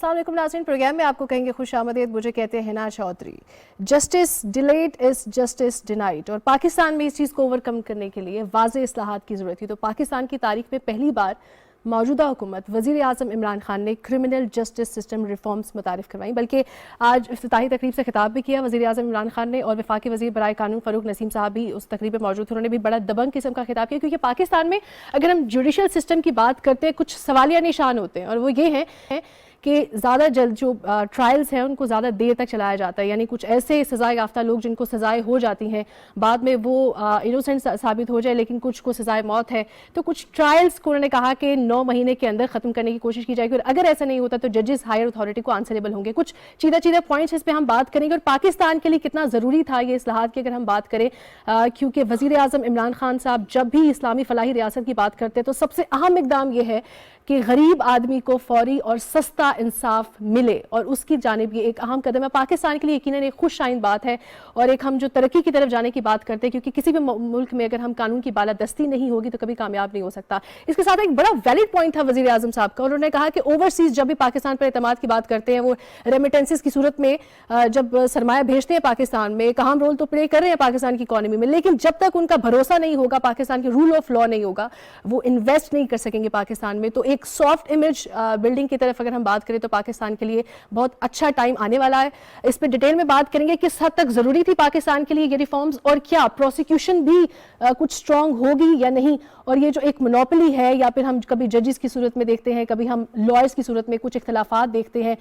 अस्सलाम वालेकुम नाज़रीन, प्रोग्राम में आपको कहेंगे खुश आमदीद। मुझे कहते हैं Hina Chaudhry. Justice delayed is justice denied, और पाकिस्तान में इस चीज़ को ओवरकम करने के लिए वाज़े इस्लाहात की ज़रूरत थी। तो पाकिस्तान की तारीख में पहली बार मौजूदा हुकूमत वज़ीर आज़म इमरान खान ने क्रिमिनल जस्टिस सिस्टम रिफॉर्म्स मुतारिफ करवाई, बल्कि आज इफ्तिताही तकरीब से खिताब भी किया वज़ीर आज़म इमरान खान ने, और वफाकी वज़ीर बराए कानून फ़ारूक नसीम साहब भी उस तकरीब में मौजूद थे। उन्होंने भी बड़ा दबंग किस्म का खिताब किया, क्योंकि पाकिस्तान में अगर हम जुडिशल सिस्टम की बात करते हैं कुछ सवालिया निशान होते हैं, और वो ये हैं कि ज़्यादा जल्द जो ट्रायल्स हैं उनको ज़्यादा देर तक चलाया जाता है। यानी कुछ ऐसे सज़ाए याफ्ता लोग जिनको सज़ाएँ हो जाती हैं, बाद में वो इनोसेंट साबित हो जाए, लेकिन कुछ को सज़ाए मौत है, तो कुछ ट्रायल्स को उन्होंने कहा कि 9 महीने के अंदर ख़त्म करने की कोशिश की जाएगी। और अगर ऐसा नहीं होता तो जजेस हायर अथॉरिटी को आंसरेबल होंगे। कुछ चीज़ा पॉइंट्स इस पर हम बात करेंगे, और पाकिस्तान के लिए कितना ज़रूरी था ये इस्लाहात की अगर हम बात करें, क्योंकि वज़ीर आज़म इमरान खान साहब जब भी इस्लामी फलाही रियासत की बात करते हैं तो सबसे अहम इकदाम यह है कि गरीब आदमी को फौरी और सस्ता इंसाफ मिले, और उसकी जानिब ये एक अहम कदम है पाकिस्तान के लिए। यकीनन एक खुश आइन बात है, और एक हम जो तरक्की की तरफ जाने की बात करते हैं, क्योंकि किसी भी मुल्क में अगर हम कानून की बालादस्ती नहीं होगी तो कभी कामयाब नहीं हो सकता। इसके साथ एक बड़ा वैलिड पॉइंट था वज़ीर आज़म साहब का, उन्होंने कहा कि ओवरसीज जब भी पाकिस्तान पर एतमाद की बात करते हैं, वो रेमिटेंसेस की सूरत में जब सरमाया भेजते हैं पाकिस्तान में, एक अहम रोल तो प्ले कर रहे हैं पाकिस्तान की इकॉनमी में, लेकिन जब तक उनका भरोसा नहीं होगा, पाकिस्तान के रूल ऑफ लॉ नहीं होगा, वो इन्वेस्ट नहीं कर सकेंगे पाकिस्तान में। तो एक सॉफ्ट इमेज बिल्डिंग की तरफ अगर हम बात करें तो पाकिस्तान के लिए बहुत अच्छा टाइम आने वाला है। इस पर डिटेल में बात करेंगे किस हद तक जरूरी थी पाकिस्तान के लिए ये रिफॉर्म्स, और क्या प्रोसिक्यूशन भी कुछ स्ट्रांग होगी या नहीं, और ये जो एक मोनोपोली है, या फिर हम कभी जजेस की सूरत में देखते हैं, कभी हम लॉयर्स की सूरत में कुछ इख्तलाफात देखते हैं,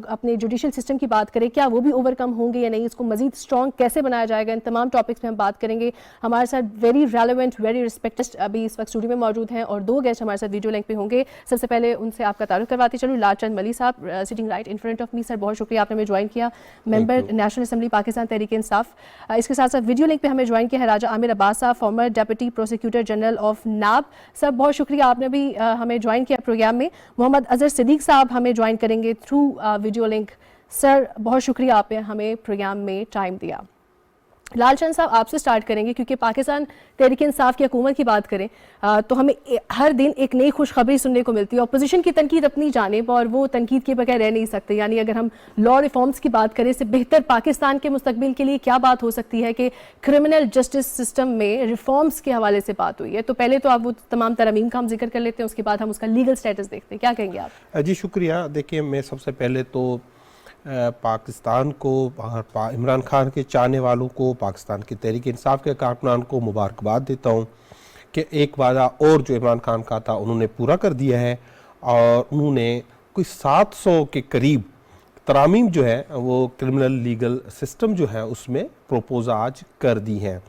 अपने जुडिशल सिस्टम की बात करें, क्या वो भी ओवरकम होंगे या नहीं, इसको मजीद स्ट्रांग कैसे बनाया जाएगा, इन तमाम टॉपिक्स पे हम बात करेंगे। हमारे साथ वेरी रेलेवेंट, वेरी रिस्पेक्टेड अभी इस वक्त स्टूडियो में मौजूद हैं, और 2 गेस्ट हमारे साथ वीडियो लिंक पे होंगे। सबसे पहले उनसे आपका तारुफ करवाती चलूँ। लालचंद मली साहब, sitting right in front of me. Sir बहुत शुक्रिया आपने हमें ज्वाइन किया, member national assembly Pakistan Tehreek Insaf. इसके साथ साथ वीडियो लिंक पे हमें ज्वाइन किया है राजा आमिर अब्बास साहब, farmer deputy prosecutor general of knob. Sir बहुत शुक्रिया आपने भी हमें ज्वाइन किया प्रोग्राम में। मोहम्मद अजहर सिद्दीक साहब हमें ज्वाइन करेंगे थ्रू वीडियो लिंक। सर बहुत शुक्रिया आपने हमें प्रोग्राम में टाइम दिया। लालचंद साहब आपसे स्टार्ट करेंगे, क्योंकि पाकिस्तान तहरीक इंसाफ की हुकूमत की बात करें तो हमें हर दिन एक नई खुशखबरी सुनने को मिलती है। अपोजिशन की तनकीद अपनी जानिब, और वो तनकीद के बगैर रह नहीं सकते। यानी अगर हम लॉ रिफॉर्म्स की बात करें, इससे बेहतर पाकिस्तान के मुस्तकबिल के लिए क्या बात हो सकती है कि क्रिमिनल जस्टिस सिस्टम में रिफॉर्म्स के हवाले से बात हुई है। तो पहले तो आप वो तमाम तरमीम का हम जिक्र कर लेते हैं, उसके बाद हम उसका लीगल स्टेटस देखते हैं। क्या कहेंगे आप? जी शुक्रिया। देखिए, मैं सबसे पहले तो पाकिस्तान को, इमरान खान के चाहने वालों को, पाकिस्तान की तहरीक इंसाफ के कारकुनान को मुबारकबाद देता हूँ कि एक वादा और जो इमरान खान का था उन्होंने पूरा कर दिया है, और उन्होंने कोई 700 के करीब तरामीम जो है वो क्रिमिनल लीगल सिस्टम जो है उसमें प्रपोज आज कर दी हैं।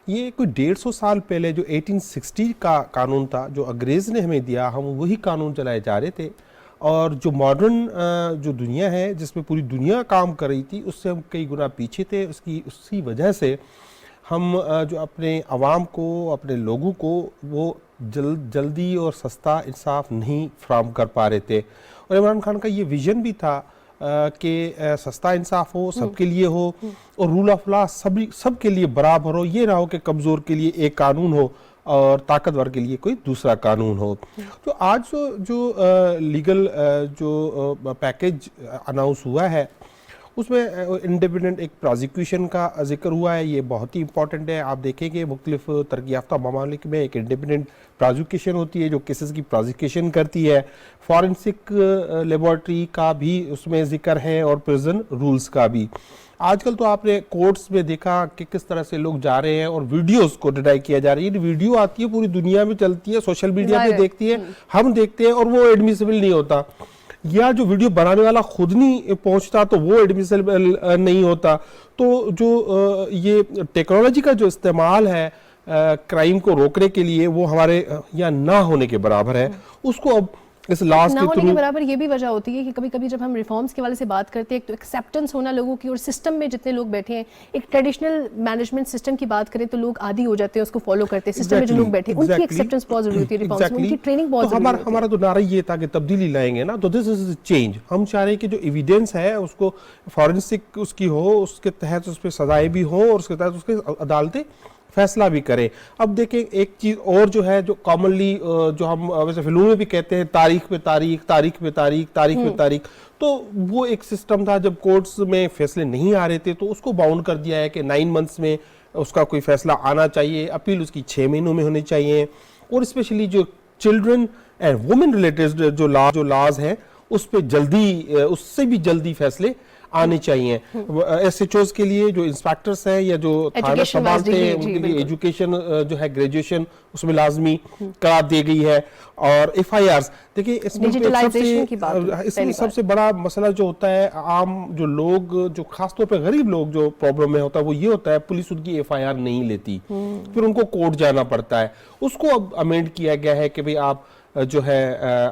ये कोई 150 साल पहले जो 1860 का कानून था जो अंग्रेज़ ने हमें दिया, हम वही कानून चलाए जा रहे थे, और जो मॉडर्न जो दुनिया है जिसमें पूरी दुनिया काम कर रही थी उससे हम कई गुना पीछे थे। उसी वजह से हम जो अपने आवाम को, अपने लोगों को वो जल्दी और सस्ता इंसाफ नहीं फ्राहम कर पा रहे थे। और इमरान खान का ये विज़न भी था कि सस्ता इंसाफ हो, सबके लिए हो, और रूल ऑफ लॉ सबके लिए बराबर हो। ये ना हो कि कमज़ोर के लिए एक कानून हो और ताकतवर के लिए कोई दूसरा कानून हो। तो आज जो लीगल जो पैकेज अनाउंस हुआ है उसमें इंडिपेंडेंट एक प्रोसिक्यूशन का जिक्र हुआ है। ये बहुत ही इंपॉर्टेंट है। आप देखेंगे मुख्तलिफ तरक्की याफ्ता ममालिक में एक इंडिपेंडेंट प्रोसिक्यूशन होती है जो केसेस की प्रोसिक्यूशन करती है। फॉरेंसिक लेबॉर्ट्री का भी उसमें जिक्र है, और प्रिजन रूल्स का भी। आजकल तो आपने कोर्ट्स में देखा कि किस तरह से लोग जा रहे हैं और वीडियोस को डिनाई किया जा रहा है। ये वीडियो आती है, पूरी दुनिया में चलती है, सोशल मीडिया पे देखती है, हम देखते हैं, और वो एडमिसिबल नहीं होता। या जो वीडियो बनाने वाला खुद नहीं पहुंचता तो वो एडमिसिबल नहीं होता। तो जो ये टेक्नोलॉजी का जो इस्तेमाल है क्राइम को रोकने के लिए, वो हमारे या ना होने के बराबर है। उसको अब इस लास्ट के थ्रू बराबर ये भी वजह होती है कि कभी कभी जब हम रिफॉर्म्स के वाले से बात करते हैं, एक तो एक्सेप्टेंस होना लोगों की, और सिस्टम में जितने लोग बैठे हैं, एक ट्रेडिशनल मैनेजमेंट सिस्टम की बात करें तो लोग आदी हो जाते हैं, उसको फॉलो करते हैं। सिस्टम में जो लोग बैठे हैं उनकी एक्सेप्टेंस बहुत जरूरी होती है, रिफॉर्म्स में उनकी ट्रेनिंग बहुत जरूरी होती है। हमारा तो नारा ये था कि तब्दीली लाएंगे ना, तो दिस इज चेंज। हम चाह रहे हैं कि जो एविडेंस है उसको फॉरेंसिक उसकी हो, उसके तहत उस पर सजाएं भी हो, और उसके तहत उसके अदालतें फैसला भी करें। अब देखें एक चीज और जो है, जो कॉमनली जो हम वैसे फिल्मों में भी कहते हैं, तारीख पे तारीख, तारीख पे तारीख, तारीख पे तारीख, तो वो एक सिस्टम था जब कोर्ट्स में फैसले नहीं आ रहे थे तो उसको बाउंड कर दिया है कि 9 मंथ्स में उसका कोई फैसला आना चाहिए, अपील उसकी 6 महीनों में होनी चाहिए। और स्पेशली जो चिल्ड्रन एंड वुमेन रिलेटेड जो लॉज हैं उस पे जल्दी, उससे भी जल्दी फैसले आने चाहिए। एसएचओज के लिए जो इंस्पेक्टर्स हैं या जो थाना संभालते हैं उनके लिए एजुकेशन जो है, ग्रेजुएशन उसमें लाजमी करा दी गई है। और एफआईआर्स देखिए, इसमें सबसे बड़ा मसला जो होता है, आम जो लोग, जो खासतौर पे गरीब लोग जो प्रॉब्लम में होता है वो ये होता है, पुलिस उनकी एफआईआर नहीं लेती, फिर उनको कोर्ट जाना पड़ता है। उसको अब अमेंड किया गया है कि भाई आप जो है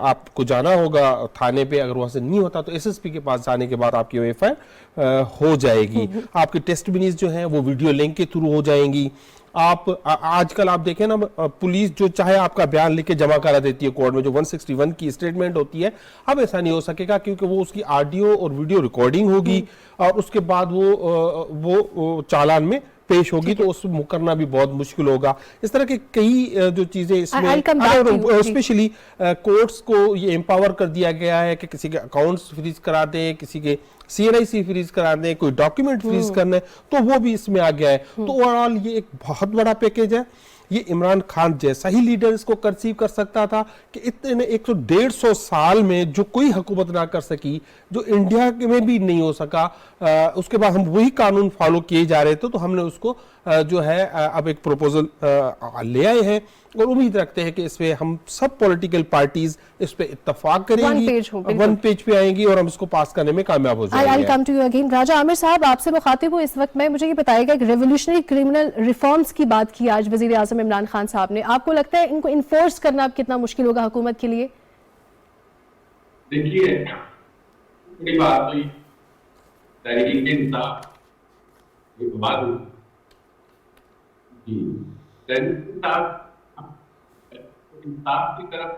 आपको जाना होगा थाने पे, अगर वहां से नहीं होता तो एसएसपी के पास जाने के बाद आपकी एफआईआर हो जाएगी। आपकी टेस्टमनीज जो है वो वीडियो लिंक के थ्रू हो जाएंगी। आप आजकल आप देखें ना, पुलिस जो चाहे आपका बयान लिख के जमा करा देती है कोर्ट में, जो 161 की स्टेटमेंट होती है। अब ऐसा नहीं हो सकेगा क्योंकि वो उसकी ऑडियो और वीडियो रिकॉर्डिंग होगी और उसके बाद वो चालान में पेश होगी, तो उसमें मुकरना भी बहुत मुश्किल होगा। इस तरह के कई जो चीजें इसमें, स्पेशली कोर्ट्स को ये एम्पावर कर दिया गया है कि किसी के अकाउंट्स फ्रीज करा दें, किसी के CNIC फ्रीज करा दें, कोई डॉक्यूमेंट फ्रीज करना है तो वो भी इसमें आ गया है। तो ओवरऑल ये एक बहुत बड़ा पैकेज है। ये इमरान खान जैसा ही लीडर इसको कंसीव कर सकता था कि इतने 150 साल में जो कोई हुकूमत ना कर सकी, जो इंडिया में भी नहीं हो सका, उसके बाद हम वही कानून फॉलो किए जा रहे थे, तो हमने उसको जो है अब एक प्रपोजल ले आए हैं और उम्मीद रखते हैं कि इसमें हम सब पॉलिटिकल पार्टीज इस पे इत्तेफाक करेंगी, वन पेज पे आएंगी और हम इसको पास करने में कामयाब हो जाएंगे। I'll come to you again। राजा आमिर साहब, आपसे मुखातिब हूं इस वक्त में, मुझे ये बताइएगा कि रेवोल्यूशनरी क्रिमिनल रिफॉर्म्स की बात की आज वजीर आजम इमरान खान साहब ने, आपको लगता है इनको इन्फोर्स करना अब कितना मुश्किल होगा हुकूमत के लिए? देखिए, बड़ी बात हुई तहरीक-ए-इंसाफ की तरफ।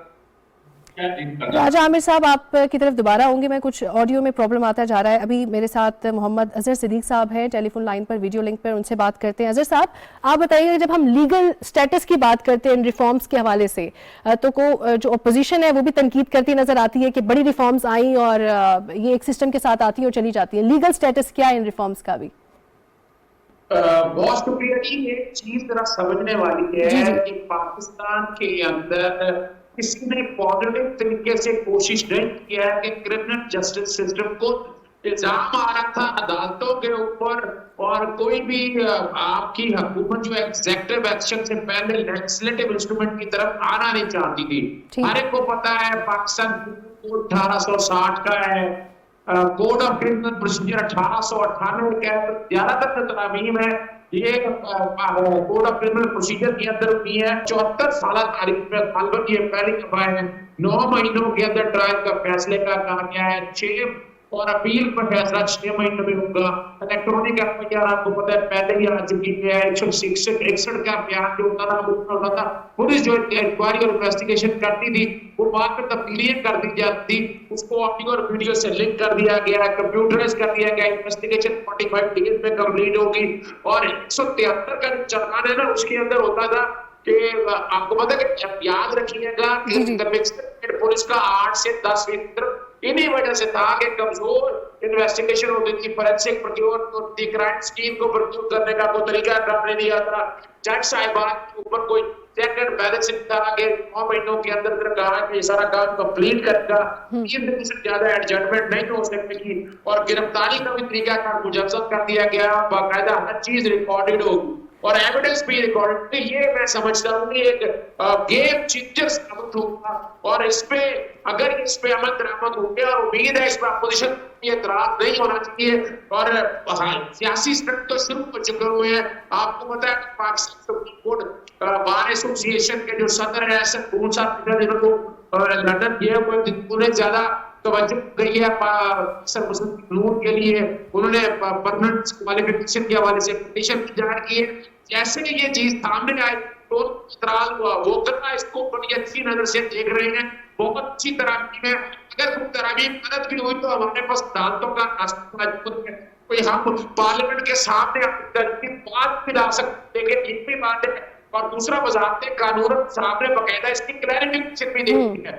राजा आमिर साहब, आपकी तरफ दोबारा आऊंगी मैं, कुछ ऑडियो में प्रॉब्लम आता जा रहा है। अभी मेरे साथ मोहम्मद अजहर सिद्दीक साहब हैं टेलीफोन लाइन पर, वीडियो लिंक पर, उनसे बात करते हैं। अजहर साहब, आप बताइएगा, जब हम लीगल स्टेटस की बात करते हैं इन रिफॉर्म्स के हवाले से, तो जो अपोजिशन है वो भी तनकीद करती नजर आती है कि बड़ी रिफॉर्म्स आई और ये एक सिस्टम के साथ आती है और चली जाती है। लीगल स्टेटस क्या है इन रिफॉर्म्स का भी? बहुत शुक्रिया जी। एक चीज जरा समझने वाली है कि पाकिस्तान के अंदर किसी ने पॉजिटिव तरीके से कोशिश नहीं किया है कि क्रिमिनल जस्टिस सिस्टम को इल्जाम आ रहा था अदालतों के ऊपर, और कोई भी आपकी हुकूमत जो एग्जेक्टिव एक्शन से पहले लेजिस्लेटिव इंस्ट्रूमेंट की तरफ आना नहीं चाहती थी। हर एक को पता है पाकिस्तान 1860 का है, कोड ऑफ क्रिमिनल प्रोसीजर 1898 का है। ज्यादातर जो तरामीम है ये कोड ऑफ क्रिमिनल प्रोसीजर के अंदर हुई है। 74 साल तारीख में अलबत्त ये पहली दफा है 9 महीनों के अंदर ट्रायल का फैसले का कहा गया है। 6 और अपील पर फैसला 6 महीनों में होगा। इलेक्ट्रॉनिक एफआईआर आपको पता है पहले ही आ चुकी है। 161 का बयान जो होता था, पुलिस जो इंक्वायरी और इन्वेस्टिगेशन करती थी वो बाद में तब्दीलियां कर दी जाती थी, उसको ऑडियो और वीडियो से लिंक कर दिया गया, कंप्यूटराइज कर दिया गया। इन्वेस्टिगेशन 45 डेज में कंप्लीट होगी। और 173 का जो चालान है ना, उसके अंदर होता था कि आपको पता है कि याद रखिएगा कि पुलिस का 8 से 10%। इन्हीं वजह से था कि कमजोर इन्वेस्टिगेशन होती थी, फोरेंसिक प्रक्रिया थी, क्राइम स्कीम को प्रस्तुत करने का कोई तरीका करने नहीं आता। जज साहिबान के ऊपर कोई चेक एंड बैलेंस था कि 9 महीनों के अंदर कहा कि सारा काम कंप्लीट करेगा। 3 दिन से ज्यादा एडजस्टमेंट नहीं हो सकती और गिरफ्तारी का भी तरीका मुजस्सम कर दिया गया। बाकायदा हर चीज रिकॉर्डेड होगी और एविडेंस भी रिकॉर्डेड। तो ये मैं समझता हूँ कि एक गेम चेंजर साबित होगा और इसपे अगर इस पे अमल दरामद हो गया, और उम्मीद है इस पर अपोजिशन एतराज नहीं होना चाहिए। और सियासी स्ट्रक्चर तो शुरू हो चुके हुए हैं। आपको पता है Pakistan supreme court bar association के जो सदर है जिनको लंदन गए हुए, उन्हें ज्यादा तवज्जो गई है सर मुस्लिम नूर के लिए। उन्होंने परमानेंट क्वालिफिकेशन के हवाले से पिटीशन जारी की है। जैसे ये चीज सामने आई तो वो करना इसको बड़ी अच्छी नजर से देख रहे हैं। बहुत अच्छी तरामीम है। अगर वो तरामीम गलत भी हुई तो हमारे पास अदालतों का कोई हम पार्लियामेंट के सामने अपनी बात भी ला सकते, लेकिन एक भी बात है। और दूसरा वजारत कानून सामने बकायदा इसकी क्लैरिफिकेशन भी देती है।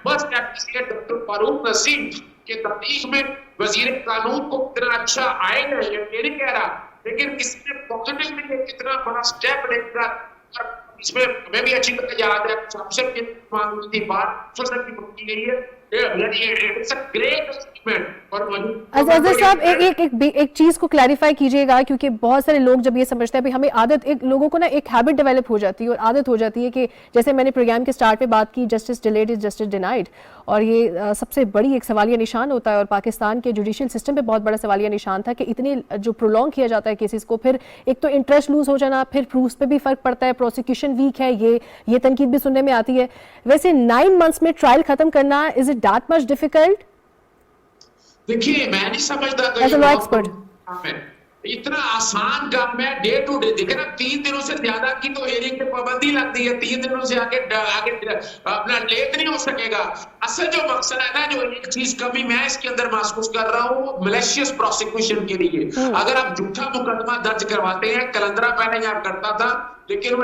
Must appreciate doctor Farooq Naseem के तहकीक में वजीर कानून को कितना अच्छा आएगा ये नहीं कह रहा, लेकिन इसमें पॉजिटिव में कितना बड़ा स्टेप लेकर, इसमें हमें भी अच्छी तरह याद है सबसे मांगी थी बात की गई है। It's a great achievement. और अजहर साहब एक चीज को क्लैरिफाई कीजिएगा, क्योंकि बहुत सारे लोग जब ये समझते हैं, हमें आदत, एक लोगों को ना एक हैबिट डेवलप हो जाती है और आदत हो जाती है कि जैसे मैंने प्रोग्राम के स्टार्ट पे बात की, justice delayed is justice denied, और ये सबसे बड़ी एक सवालिया निशान होता है। और पाकिस्तान के जुडिशियल सिस्टम पे बहुत बड़ा सवालिया निशान था कि इतने जो प्रोलॉन्ग किया जाता है केसेस को, फिर एक तो इंटरेस्ट लूज हो जाना, फिर प्रूफ्स पे भी फर्क पड़ता है, प्रोसिक्यूशन वीक है, ये तनकीद भी सुनने में आती है। वैसे 9 मंथ्स में ट्रायल खत्म करना, is it that much difficult? देखिए मैं नहीं समझता As a law expert. इतना आसान काम है। डे टू डे देखे ना, 3 दिनों से ज्यादा की तो हेयरिंग पे पाबंदी लगती है, 3 दिनों से आगे अपना लेट नहीं हो सकेगा। असल जो मकसद है ना, जो एक चीज कमी मैं इसके अंदर महसूस कर रहा हूँ मलेशियस प्रोसिक्यूशन के लिए, अगर आप झूठा मुकदमा दर्ज करवाते हैं, कलंदरा पहले यहाँ करता था, लेकिन वो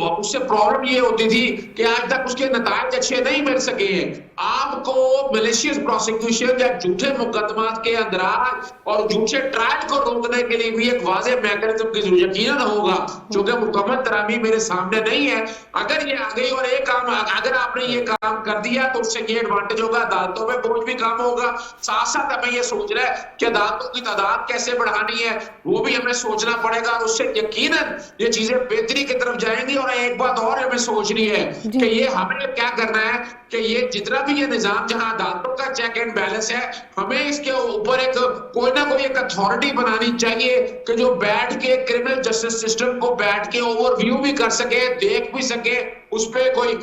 उससे प्रॉब्लम ये होती थी कि आज तक उसके नतायज अच्छे नहीं मिल सके हैं। आपको मलेशियस प्रोसिक्यूशन या झूठे मुकदमा के अंदराज और झूठे ट्रायल को रोकने के लिए भी एक वाज़ेह मैकेनिज्म की जरूरत यकीनन होगा, जो कि मुकम्मल तरामी मेरे सामने नहीं है। अगर ये आ गई और एक काम, अगर आपने ये काम कर दिया तो उससे ये एडवांटेज होगा, अदालतों में बोझ भी कम होगा। साथ साथ हमें ये सोच रहा है कि अदालतों की तादाद कैसे बढ़ानी है, वो भी हमें सोचना पड़ेगा, और उससे यकीनन ये चीजें बेहतरी की तरफ जाएंगी। और एक बात और हमें सोचनी है कि ये हमें क्या करना है कि ये जितना भी ये निजाम जहां अदालतों का चेक एंड बैलेंस है, हमें इसके ऊपर एक कोई ना कोई एक अथॉरिटी बनानी चाहिए कि जो बैठ के क्रिमिनल जस्टिस सिस्टम को बैठ के ओवरव्यू भी कर सके, देख भी सके, उस पे कोई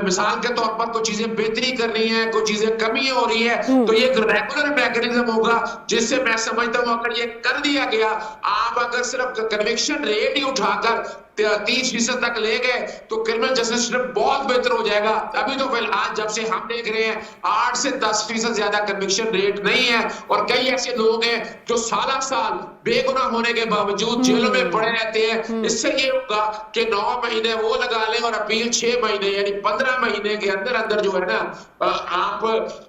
मिसाल के तौर पर कोई चीजें बेहतरी करनी है, कोई चीजें कमी हो रही है, तो ये एक रेगुलर मैकेनिज्म होगा, जिससे मैं समझता हूं अगर ये कर दिया गया, आप अगर सिर्फ कन्विक्शन रेट ही उठाकर 30% तक ले गए तो क्रिमिनल जस्टिस सिस्टम बहुत बेहतर हो जाएगा। अभी तो फिलहाल जब से हम देख रहे हैं 8 से 10% ज्यादा कन्विक्शन रेट नहीं है, और कई ऐसे लोग हैं जो साल बेगुनाह होने के बावजूद जेलों में पड़े रहते हैं। इससे ये होगा कि 9 महीने वो लगा लें और अपील 6 महीने, यानी 15 महीने के अंदर जो है ना, आप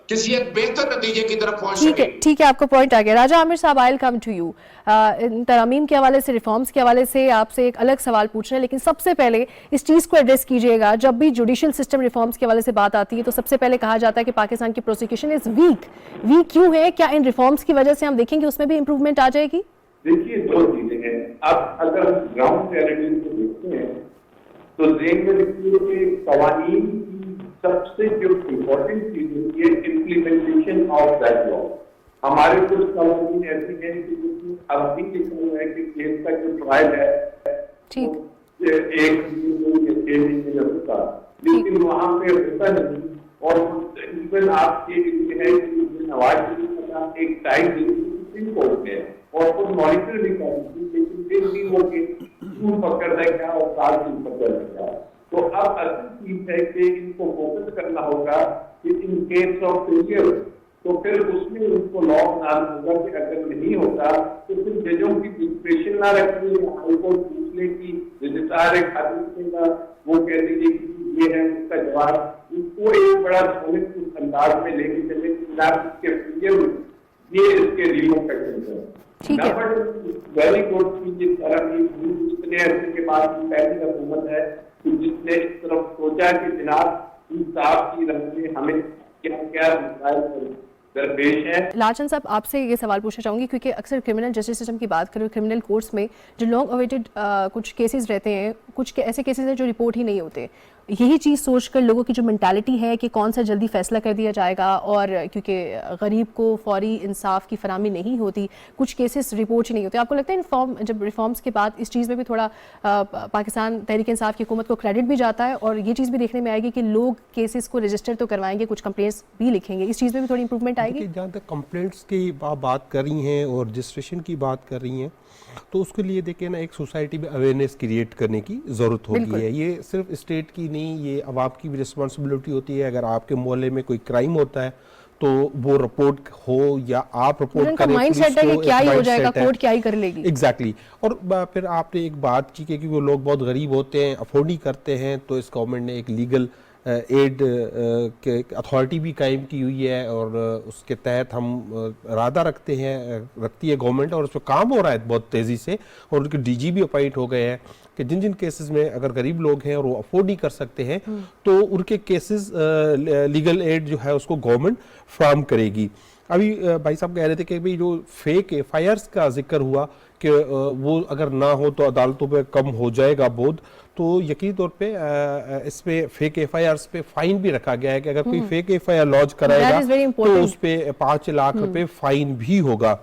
किसी एक बेहतर नतीजे की तरफ पहुंच सके। ठीक है, आपको पॉइंट आ गया। राजा आमिर साहब, I will come to you. तरमीम के हवाले से, रिफॉर्म्स के हवाले से आपसे एक अलग सवाल पूछना है, लेकिन सबसे पहले इस चीज को एड्रेस कीजिएगा। जब भी जुडिशियल सिस्टम रिफॉर्म्स के हवाले से बात आती है तो सबसे पहले कहा जाता है कि पाकिस्तान की प्रोसिक्यूशन इज वीक क्यों है? क्या इन रिफॉर्म्स की वजह से हम देखेंगे उसमें भी इंप्रूवमेंट आ जाएगी? देखिए, 2 चीजें हैं। अब अगर ग्राउंड रियलिटी को देखते हैं तो जेन में देखिए कि कवानीन की सबसे जो इम्पोर्टेंट चीज होती है इम्प्लीमेंटेशन ऑफ दैट लॉ। हमारे कुछ कवानीन ऐसी हैं कि अब भी लिखा हुआ है कि केस का जो ट्रायल है एक दिन में होता, लेकिन वहां पे होता नहीं। और इवन आपके है कि नवाज एक टाइम सुप्रीम कोर्ट में और कुछ मॉनिटर भी कर, लेकिन फिर भी वो क्यों पकड़ देगा और साल क्यों पकड़ देगा। तो अब असल चीज है कि इनको फोकस करना होगा कि इन केस ऑफ फेलियर, तो फिर उसमें उनको लॉ बनाना होगा कि अगर नहीं होता तो फिर जजों की डिस्क्रिप्शन ना रखनी, हाईकोर्ट पूछ ले कि रजिस्ट्रार एक आदमी का वो कह दीजिए कि ये है उसका जवाब, उसको एक बड़ा सॉलिड अंदाज में लेके चले कि फेलियर ये इसके रिपोर्ट है। वेरी गुड जितने अर्से के बाद पहली हुकूमत है जिसने इस तरफ सोचा कि जनाब इंसाफ की रंग में हमें क्या दरपेश है। लाचन साहब, आपसे ये सवाल पूछना चाहूंगी, क्योंकि अक्सर क्रिमिनल जस्टिस सिस्टम की बात करें, क्रिमिनल कोर्ट्स में जो लॉन्ग अवेटेड कुछ केसेस रहते हैं, कुछ ऐसे केसेस हैं जो रिपोर्ट ही नहीं होते। यही चीज़ सोचकर लोगों की जो मेंटालिटी है कि कौन सा जल्दी फैसला कर दिया जाएगा, और क्योंकि गरीब को फौरी इंसाफ की फराहमी नहीं होती, कुछ केसेस रिपोर्ट ही नहीं होते। आपको लगता है जब रिफॉर्म्स के बाद इस चीज़ में भी थोड़ा पाकिस्तान तहरीक इंसाफ की हुकूमत को क्रेडिट भी जाता है, और ये चीज़ भी देखने में आएगी कि लोग केसेस को रजिस्टर तो करवाएंगे, कुछ कंप्लेंट्स भी लिखेंगे, इस चीज़ में भी थोड़ी इंप्रूवमेंट आएगी? जहाँ तक कंप्लेंट्स की बात कर रही हैं और रजिस्ट्रेशन की बात कर रही हैं, तो उसके लिए देखिए ना, एक सोसाइटी में अवेयरनेस क्रिएट करने की ज़रूरत होती है। ये सिर्फ स्टेट की नहीं, ये अवाम की भी रिस्पॉन्सिबिलिटी होती है। अगर आपके मोहल्ले में कोई क्राइम होता है तो वो रिपोर्ट हो या आप रिपोर्ट उनका करें, माइंड सेट है कि क्या ही हो जाएगा, कोर्ट क्या ही कर लेगी। एग्जैक्टली। और फिर आपने एक बात की कि वो लोग बहुत गरीब होते हैं, अफोर्ड नहीं करते हैं, तो इस गवर्नमेंट ने एक लीगल एड के अथॉरिटी भी कायम की हुई है और उसके तहत हम इरादा रखती है गवर्नमेंट, और उस पर काम हो रहा है बहुत तेज़ी से, और उनके डीजी भी अपॉइंट हो गए हैं कि जिन जिन केसेस में अगर गरीब लोग हैं और वो अफोर्ड नहीं कर सकते हैं तो उनके केसेस लीगल एड जो है उसको गवर्नमेंट फ्राहम करेगी। अभी भाई साहब कह रहे थे कि भाई जो फेक एफआईआर्स का जिक्र हुआ कि वो अगर ना हो तो अदालतों पे कम हो जाएगा बोझ, तो यकीनी तौर पे इस पे फेक एफआईआर्स पे फाइन भी रखा गया है कि अगर कोई फेक एफआईआर लॉन्च कराएगा तो उस पे 5 लाख रुपए फाइन भी होगा।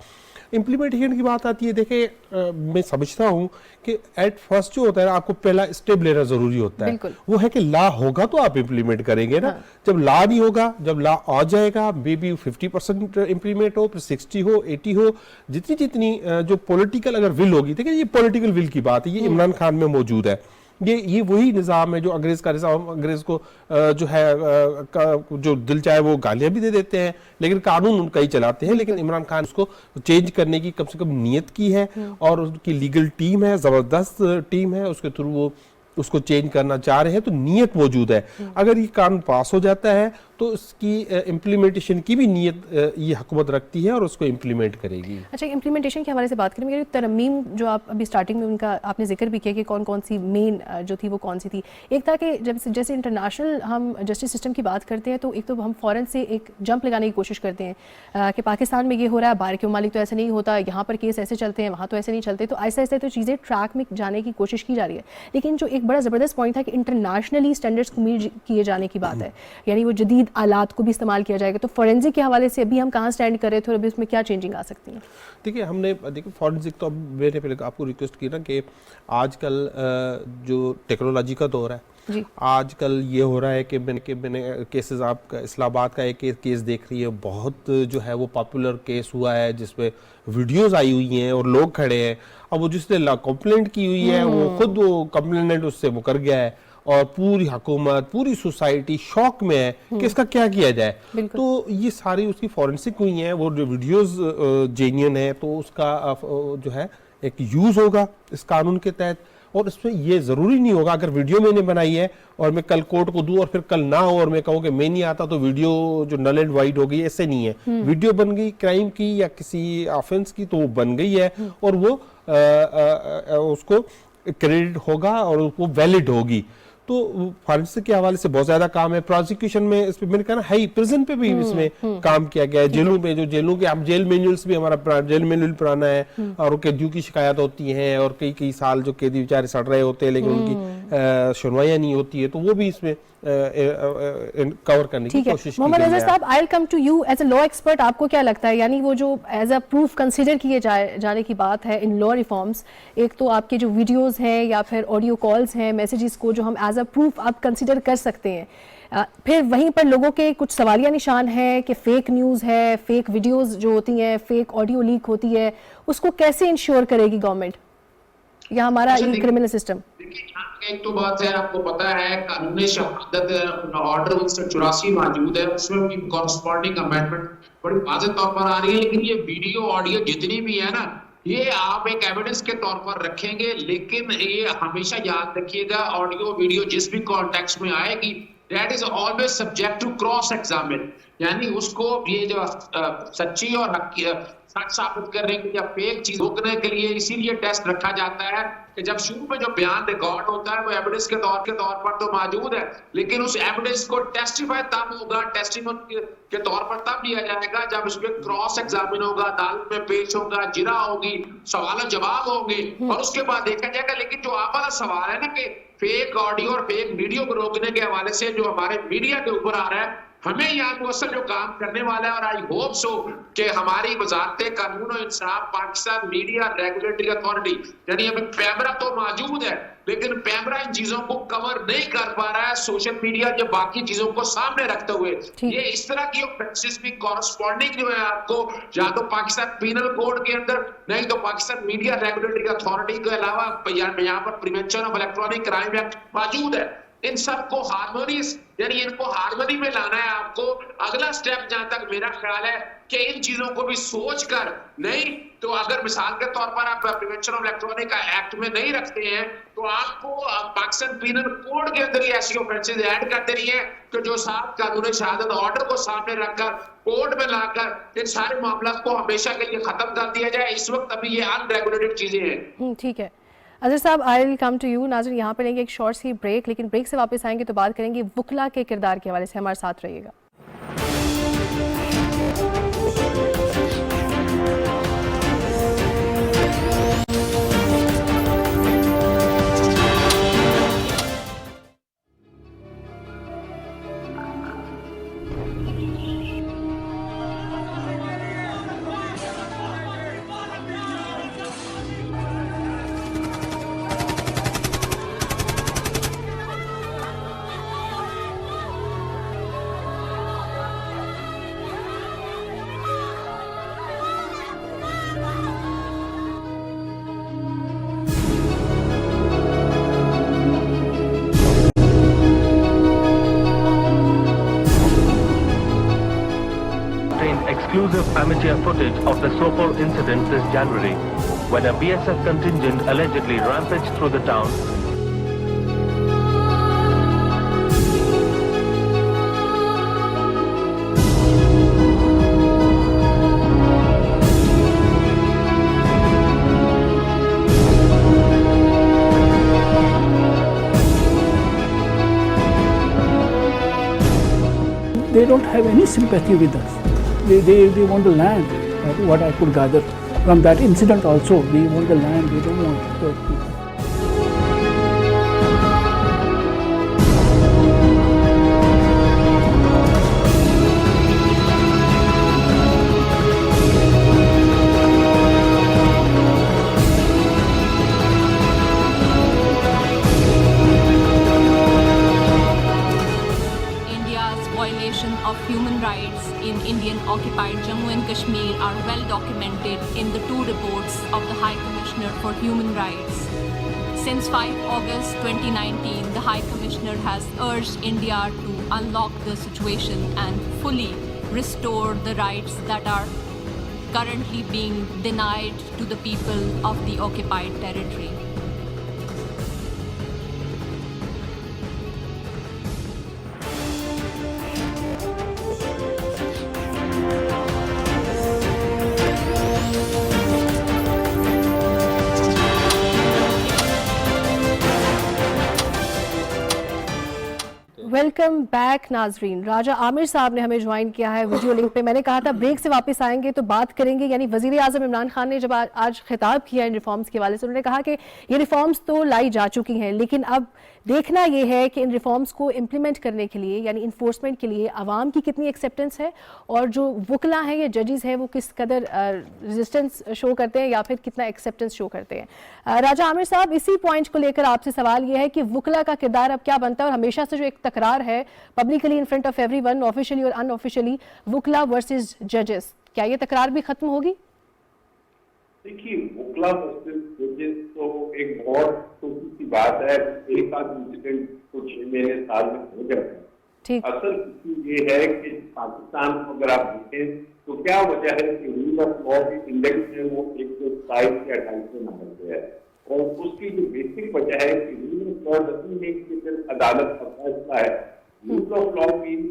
इम्प्लीमेंटेशन की बात आती है, देखें मैं समझता हूं कि एट फर्स्ट जो होता है ना, आपको पहला स्टेप लेना जरूरी होता है, वो है कि लॉ होगा तो आप इम्प्लीमेंट करेंगे ना। जब लॉ नहीं होगा, जब लॉ आ जाएगा, मे बी 50% इम्प्लीमेंट हो, फिर 60 हो, 80 हो, जितनी जितनी जो पॉलिटिकल अगर विल होगी, देखिए ये पॉलिटिकल विल की बात है, ये इमरान खान में मौजूद है। ये वही निज़ाम है जो अंग्रेज का निज़ाम, अंग्रेज को जो है जो दिल चाहे वो गालियां भी दे देते हैं, लेकिन कानून उनका ही चलाते हैं। लेकिन इमरान खान उसको चेंज करने की कम से कम नीयत की है और उनकी लीगल टीम है, ज़बरदस्त टीम है, उसके थ्रू वो उसको चेंज करना चाह रहे हैं, तो नीयत मौजूद है। अगर ये कानून पास हो जाता है तो इसकी इम्प्लीमेंटेशन की भी नीयत ये हुकूमत रखती है और उसको इम्प्लीमेंट करेगी। अच्छा, इम्प्लीमेंटेशन के हवाले से बात करें, तरमीम जो आप अभी स्टार्टिंग में उनका आपने जिक्र भी किया कि कौन कौन सी मेन जो थी वो कौन सी थी। एक था कि जब जैसे इंटरनेशनल हम जस्टिस सिस्टम की बात करते हैं तो एक तो हम फ़ौरन से एक जंप लगाने की कोशिश करते हैं कि पाकिस्तान में ये हो रहा है, बाहर के ममालिक तो ऐसे नहीं होता, यहाँ पर केस ऐसे चलते हैं, वहाँ तो ऐसे नहीं चलते, तो ऐसे ऐसे तो चीज़ें ट्रैक में जाने की कोशिश की जा रही है। लेकिन जो एक बड़ा ज़बरदस्त पॉइंट था कि इंटरनेशनली स्टैंडर्ड्स को मीट किए जाने की बात है, यानी वो जदीद आलात को भी इस्तेमाल किया जाएगा। तो फोरेंसिक के हवाले से अभी हम कहाँ स्टैंड कर रहे थे और अभी उसमें क्या चेंजिंग आ सकती है? देखिए फोरेंसिक तो मैंने पहले आपको रिक्वेस्ट की ना कि आजकल जो टेक्नोलॉजी का दौर है, आजकल ये हो रहा है कि मैंने केसेस, आपका इस्लामाबाद का एक केस देख रही है, बहुत जो है वो पॉपुलर केस हुआ है जिसमें वीडियोस आई हुई हैं और लोग खड़े हैं। अब वो जिसने कंप्लेंट की हुई है वो खुद वो कंप्लेनेंट उससे मुकर गया है और पूरी हुकूमत, पूरी सोसाइटी शॉक में है कि इसका क्या किया जाए। तो ये सारी उसकी फॉरेंसिक हुई हैं, वो जो वीडियोस जेन्युइन है, तो उसका जो है एक यूज होगा इस कानून के तहत। और इसमें ये जरूरी नहीं होगा अगर वीडियो मैंने बनाई है और मैं कल कोर्ट को दूं और फिर कल ना हो और मैं कहूँ कि मैं नहीं आता तो वीडियो जो नल एंड वाइड हो गई, ऐसे नहीं है। वीडियो बन गई क्राइम की या किसी ऑफेंस की तो वो बन गई है और वो उसको क्रेडिट होगा और वो वैलिड होगी। तो फॉरेंसिक के हवाले से बहुत ज्यादा काम है। प्रोसिक्यूशन में इस पे मैंने कहा ना, हाई प्रिजन पे भी इसमें काम किया गया है। जेलों पे जो जेलों के हम जेल मैनुअल्स भी हमारा जेल मैनुअल पुराना है और कैदियों की शिकायत होती है और कई कई साल जो कैदी बेचारे सड़ रहे होते हैं लेकिन उनकी सुनवाइयां नहीं होती है, तो वो भी इसमें कवर करने की कोशिश की। मोहम्मद अजहर साहब, I will come to you as a law expert. आपको क्या लगता है, यानी वो जो एज अ प्रूफ कंसीडर किए जाने की बात है इन लॉ रिफॉर्म्स, एक तो आपके जो वीडियोस हैं या फिर ऑडियो कॉल्स हैं, मैसेजेस को जो हम एज अ प्रूफ आप कंसीडर कर सकते हैं, फिर वहीं पर लोगों के कुछ सवालिया निशान है कि फेक न्यूज़ है, फेक वीडियोस जो होती हैं, फेक ऑडियो लीक होती है, उसको कैसे इंश्योर करेगी गवर्नमेंट या हमारा क्रिमिनल सिस्टम? देखिए, एक तो बात है, आपको पता है कानूनी शहादत ऑर्डर 1984 मौजूद है, उसमें भी कॉरस्पॉन्डिंग अमेंडमेंट बड़ी वाज़ेह तौर पर आ रही है। लेकिन ये वीडियो ऑडियो जितनी भी है ना, ये आप एक एविडेंस के तौर पर रखेंगे, लेकिन ये हमेशा याद रखिएगा, ऑडियो वीडियो जिस भी कॉन्टेक्स्ट में आएगी, that is always subject to cross examine, यानी उसको ये जो सच्ची और सच साबित करने के या फेक चीज रोकने के लिए इसीलिए टेस्ट रखा जाता है कि जब शुरू में जो बयान रिकॉर्ड होता है वो एविडेंस के तौर पर तो मौजूद है, लेकिन उस एविडेंस को टेस्टिफाई तब होगा, टेस्टिमोनी के तौर पर तब लिया जाएगा जब उसमें क्रॉस एग्जामिन होगा, अदालत में पेश होगा, जिरा होगी, सवाल जवाब होंगे और उसके बाद देखा जाएगा। लेकिन जो आप वाला सवाल है ना कि फेक ऑडियो और फेक वीडियो को रोकने के हवाले से जो हमारे मीडिया के ऊपर आ रहा है, हमें यहाँ मुअस्सल जो काम करने वाला है, और आई होप सो कि हमारी वजारत कानून और इंसाफ, पाकिस्तान मीडिया रेगुलेटरी अथॉरिटी, यानी अभी पैमरा तो मौजूद है लेकिन पैमरा इन चीजों को कवर नहीं कर पा रहा है, सोशल मीडिया जो बाकी चीजों को सामने रखते हुए ये इस तरह की प्रैक्टिस भी कॉरस्पॉन्डिंग जो है आपको या तो पाकिस्तान पीनल कोड के अंदर, नहीं तो पाकिस्तान मीडिया रेगुलेटरी अथॉरिटी के अलावा यहाँ पर prevention of electronic crime act मौजूद है। इन सबको हार्मोनियस यानी इनको हार्मनी में लाना है आपको। अगला स्टेप जहां तक मेरा ख्याल है कि इन चीजों को भी सोच कर, नहीं तो अगर मिसाल के तौर पर आप प्रिवेंशन ऑफ इलेक्ट्रॉनिक एक्ट में नहीं रखते हैं तो आपको पाकिस्तान पीनल कोड के अंदर ही ऐसी ऑफेंसेस ऐड कर देनी है कि जो 7 कानून शहादत ऑर्डर को सामने रखकर कोर्ट में लाकर इन सारे मामला को हमेशा के लिए खत्म कर दिया जाए। इस वक्त अभी ये अनरेगुलेटेड चीजें हैं। ठीक है अजहर साहब, I will come to you. नाज़रीन, यहाँ पर लेंगे एक शॉर्ट सी ब्रेक, लेकिन ब्रेक से वापस आएंगे तो बात करेंगे वुकला के किरदार के हवाले से। हमारे साथ रहिएगा। Exclusive amateur footage of the Sopor incident this January, when a BSF contingent allegedly rampaged through the town. They don't have any sympathy with us. They want the land. What I could gather from that incident also, they want the land. They don't want the people. Of human rights in Indian-occupied Jammu and Kashmir are well documented in the 2 reports of the High Commissioner for Human Rights. Since 5 August 2019, the High Commissioner has urged India to unlock the situation and fully restore the rights that are currently being denied to the people of the occupied territory. Welcome back नाजरीन। राजा आमिर साहब ने हमें join किया है video link पे। मैंने कहा था ब्रेक से वापस आएंगे तो बात करेंगे, यानी वजीर आजम इमरान खान ने जब आज खिताब किया इन रिफॉर्म्स के हवाले से, उन्होंने कहा कि ये रिफॉर्म्स तो लाई जा चुकी हैं, लेकिन अब देखना ये है कि इन रिफॉर्म्स को इम्प्लीमेंट करने के लिए, यानी इन्फोर्समेंट के लिए आवाम की कितनी एक्सेप्टेंस है और जो वकला हैं या जजेस हैं वो किस कदर रेजिस्टेंस शो करते हैं या फिर कितना एक्सेप्टेंस शो करते हैं। राजा आमिर साहब, इसी पॉइंट को लेकर आपसे सवाल ये है कि वकला का किरदार अब क्या बनता है, और हमेशा से जो एक तकरार है publicly in front of everyone, officially और अनऑफिशियली, वकला वर्सेस जजेस, क्या ये तकरार भी खत्म होगी? देखिए, वकला वर्सेस जजेस तो एक बहुत छोटी सी बात है, एक आध इंसिडेंट कुछ महीने साल में हो जाता है। ठीक। असल ये है कि पाकिस्तान को अगर आप देखें तो क्या वजह है कि रूल ऑफ लॉ के इंडेक्स में वो 127 या 250 नंबर पे है, और उसकी जो बेसिक वजह है कि रूल ऑफ लॉ नहीं है कि सिर्फ अदालत का फैसला है। रूल ऑफ लॉ मीन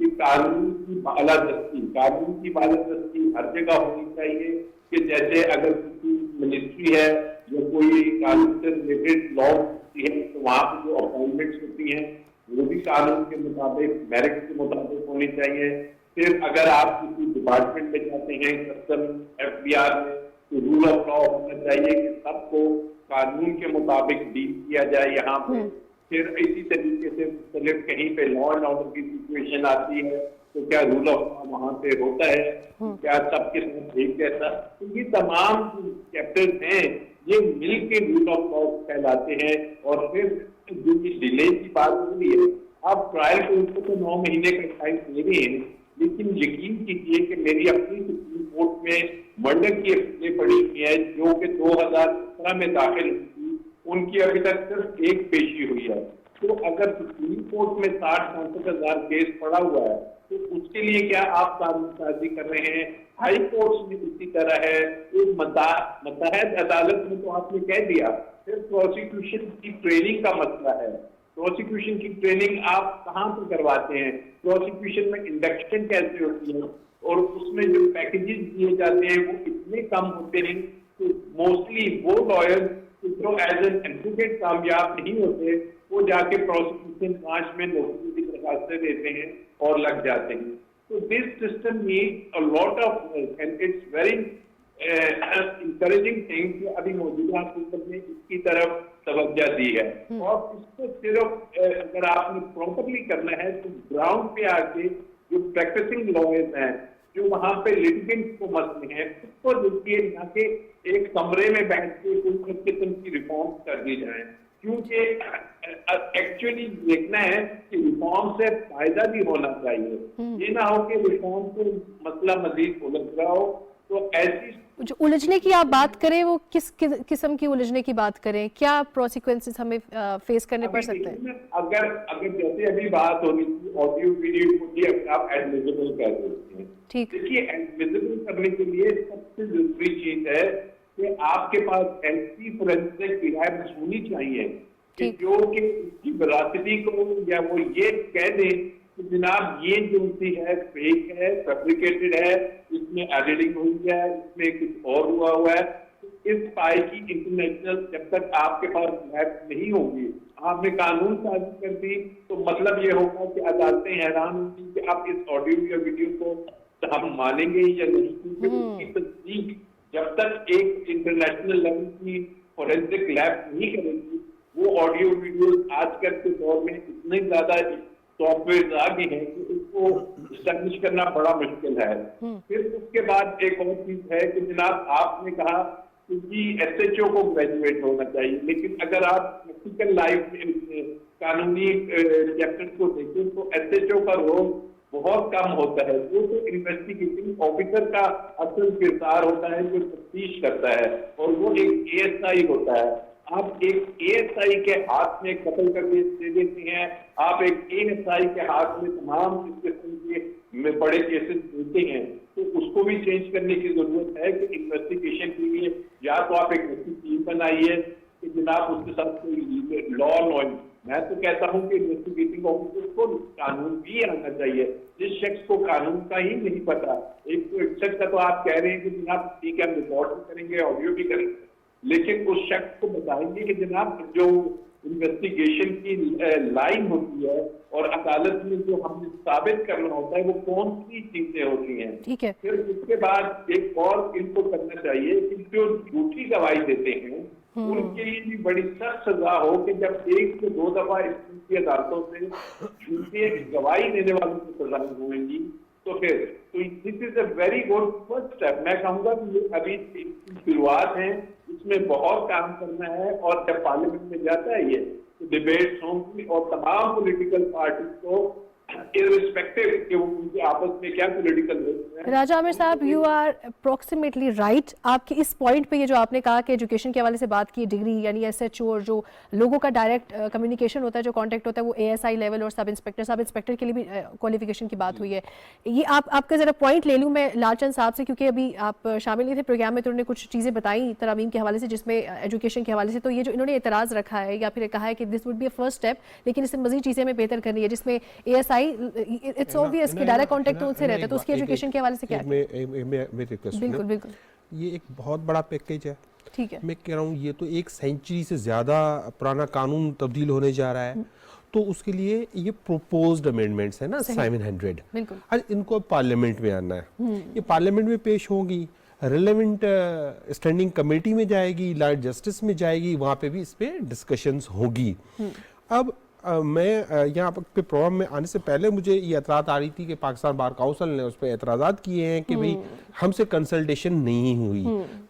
कि कानून की बालादस्ती हर जगह होनी चाहिए, कि जैसे अगर किसी मिनिस्ट्री है या कोई कानून से रिलेटेड लॉ होती है तो वहाँ पर जो अपॉइंटमेंट्स होती हैं वो भी कानून के मुताबिक, मेरिट के मुताबिक होनी चाहिए। फिर अगर आप किसी डिपार्टमेंट में जाते हैं, कस्टम, FBI में, तो रूल ऑफ लॉ होना चाहिए कि सबको कानून के मुताबिक डील किया जाए यहाँ पे। फिर इसी तरीके से कहीं पे लॉ एंड ऑर्डर की सिचुएशन आती है तो क्या रूल ऑफ लॉ वहाँ पे होता है, क्या सबके साथ एक जैसा? तो ये तमाम चैप्टर्स हैं, ये मिल के रूल ऑफ लॉ कहलाते हैं। और फिर जो डिले की बात हो रही है, आप ट्रायल कोर्ट को तो 9 महीने का टाइम दे रहे हैं, लेकिन यकीन कीजिए कि मेरी अपनी सुप्रीम कोर्ट में मर्डर की एफआईआर पड़ी हुई है जो कि 2017 में दाखिल हुई थी, उनकी अभी तक सिर्फ एक पेशी हुई है। तो अगर सुप्रीम कोर्ट में 60-65 हजार केस पड़ा हुआ है तो उसके लिए क्या आप कानून साजी कर रहे हैं? हाई कोर्ट में इसी तरह है, एक मतहत अदालत में तो आपने कह दिया। फिर प्रोसिक्यूशन की ट्रेनिंग का मसला है, प्रोसिक्यूशन की ट्रेनिंग आप कहाँ पर करवाते हैं? प्रोसिक्यूशन में इंडक्शन कैसे होती है? और उसमें जो पैकेजेस दिए जाते हैं वो इतने कम होते हैं कि मोस्टली वो लॉयर्स जो एज एन एडवोकेट कामयाब नहीं होते वो जाके प्रोसिक्यूशन ब्रांच में नौकरी की दरखास्तें देते हैं और लग जाते हैं। तो this system needs a lot of work and it's very encouraging thing कि अभी मौजूदा हुकूमत ने इसकी तरफ तवज्जो दी है। और इसको सिर्फ अगर आपने प्रॉपरली करना है तो ग्राउंड पे आके जो प्रैक्टिसिंग लॉयर्स हैं, जो वहां पे लिटिगेंट्स को मसले हैं, उसको देखिए ना कि एक कमरे में बैठ के कोई किस्म की रिफॉर्म कर दी जाए, क्योंकि एक्चुअली देखना है कि रिफॉर्म से फायदा भी होना चाहिए। ये ना हो कि रिफॉर्म को मसला मजीद उलझ रहा हो। तो ऐसी जो उलझने की आप बात करें वो किस किस्म की उलझने की बात करें, क्या प्रोसिक्वेंसेस हमें फेस करने पड़ सकते हैं? अगर जैसे अभी बात हो रही थी ऑडियो वीडियो को भी आप एडमिसिबल कर देते हैं, ठीक। देखिए एडमिसिबल करने के लिए सबसे जरूरी चीज है कि आपके पास ऐसी फोरेंसिक एविडेंस होनी चाहिए कि जो कि उसकी वरासिटी को या वो ये कह दे कि जनाब ये जो है फेक है, फैब्रिकेटेड है, इसमें एडिटिंग हुई है, इसमें कुछ और हुआ है। इस पाई की इंटरनेशनल जब तक आपके पास लैब नहीं होगी, आपने कानून साजी कर दी तो मतलब ये होगा कि अदालतें हैरान होंगी कि आप इस ऑडियो या वीडियो को हम मानेंगे या नहीं, क्योंकि उसकी तस्दीक जब तक एक इंटरनेशनल लेवल की फोरेंसिक लैब नहीं करेगी, वो ऑडियो वीडियो आजकल के दौर में इतने ज्यादा सॉफ्टवेयर आ गए हैं कि उसको स्टैब्लिश करना बड़ा मुश्किल है। फिर उसके बाद एक और चीज है कि जनाब आपने कहा कि SHO को ग्रेजुएट होना चाहिए, लेकिन अगर आप प्रैक्टिकल लाइफ में कानूनी चैप्टर को देखें तो SHO का रोल बहुत कम होता है। वो तो इन्वेस्टिगेटिंग ऑफिसर का असल किरदार होता है जो तफ्तीश करता है, और वो एक ASI होता है। आप एक ASI के हाथ में कत्ल का केस दे देते हैं, आप एक ASI के हाथ में तमाम इस किस्म के बड़े केसेस देते हैं, तो उसको भी चेंज करने की जरूरत है कि इन्वेस्टिगेशन के लिए या तो आप एक ऐसी टीम बनाइए कि जनाब उसके साथ कोई लॉ मैं तो कहता हूं कि इन्वेस्टिगेटिंग ऑफिसर को कानून भी आना चाहिए। जिस शख्स को कानून का ही नहीं पता, एक शख्स का तो आप कह रहे हैं कि जनाब ठीक है हम रिकॉर्ड भी करेंगे, ऑडियो भी करेंगे, लेकिन उस शख्स को बताएंगे कि जनाब जो इन्वेस्टिगेशन की लाइन होती है और अदालत में जो हमें साबित करना होता है वो कौन सी चीजें होती हैं। ठीक है। फिर उसके बाद एक और इनको करना चाहिए कि जो झूठी गवाही देते हैं उनके लिए भी बड़ी सख्त सजा हो कि जब 1 से 2 दफा इसकी अदालतों से झूठी गवाही देने वालों को सजा होगी तो फिर this is a very good first step. मैं कहूंगा कि ये अभी शुरुआत है, इसमें बहुत काम करना है, और जब पार्लियामेंट में जाता है ये तो डिबेट्स होंगी और तमाम पॉलिटिकल पार्टी को irrespective कि वो उनके आपस में क्या पॉलिटिकल है। राजा आमिर साहब, यू आर अप्रोक्सीमेटली राइट। आपके इस पॉइंट पे ये जो आपने कहा कि एजुकेशन के हवाले से बात की, डिग्री यानी SHO और जो लोगों का डायरेक्ट कम्युनिकेशन होता है, जो कांटेक्ट होता है, वो ASI लेवल और सब इंस्पेक्टर के लिए भी क्वालिफिकेशन की बात हुई है। ये आपका जरा पॉइंट ले लूँ मैं लालचंद साहब से, क्योंकि अभी आप शामिल नहीं थे प्रोग्राम में, तो उन्होंने कुछ चीज़ें बताई तरमीम के हवाले से जिसमें एजुकेशन के हवाले से, तो ये जो इन्होंने एतराज़ रखा है या फिर कहा है कि this would be a first step, लेकिन इससे मजीद चीज़ें हमें बेहतर करनी है, जिसमें ASI इट्स ऑब्वियस कि डायरेक्ट कांटेक्ट उनसे रहता है, तो उसकी एजुकेशन के हवाले से क्या है? मैं रिक्वेस्ट बिल्कुल बिल्कुल, ये एक बहुत बड़ा पैकेज है। ठीक है। मैं कह रहा हूँ ये तो 1 सेंचुरी से ज़्यादा पुराना कानून तब्दील होने जा रहा है, तो उसके लिए ये प्रोपोज्ड अमेंडमेंट्स है ना 700, बिल्कुल। आज इनको पार्लियामेंट में आना है, ये पार्लियामेंट में पेश होगी, रिलेवेंट स्टैंडिंग कमेटी में जाएगी, लॉर्ड जस्टिस में जाएगी, वहाँ पे भी इस पर डिस्कशंस होगी। अब मैं यहाँ पे प्रोग्राम में आने से पहले मुझे ये एतराज़ आ रही थी कि पाकिस्तान बार काउंसिल ने उस पर एतराज़ात किए हैं कि भाई हमसे कंसल्टेशन नहीं हुई,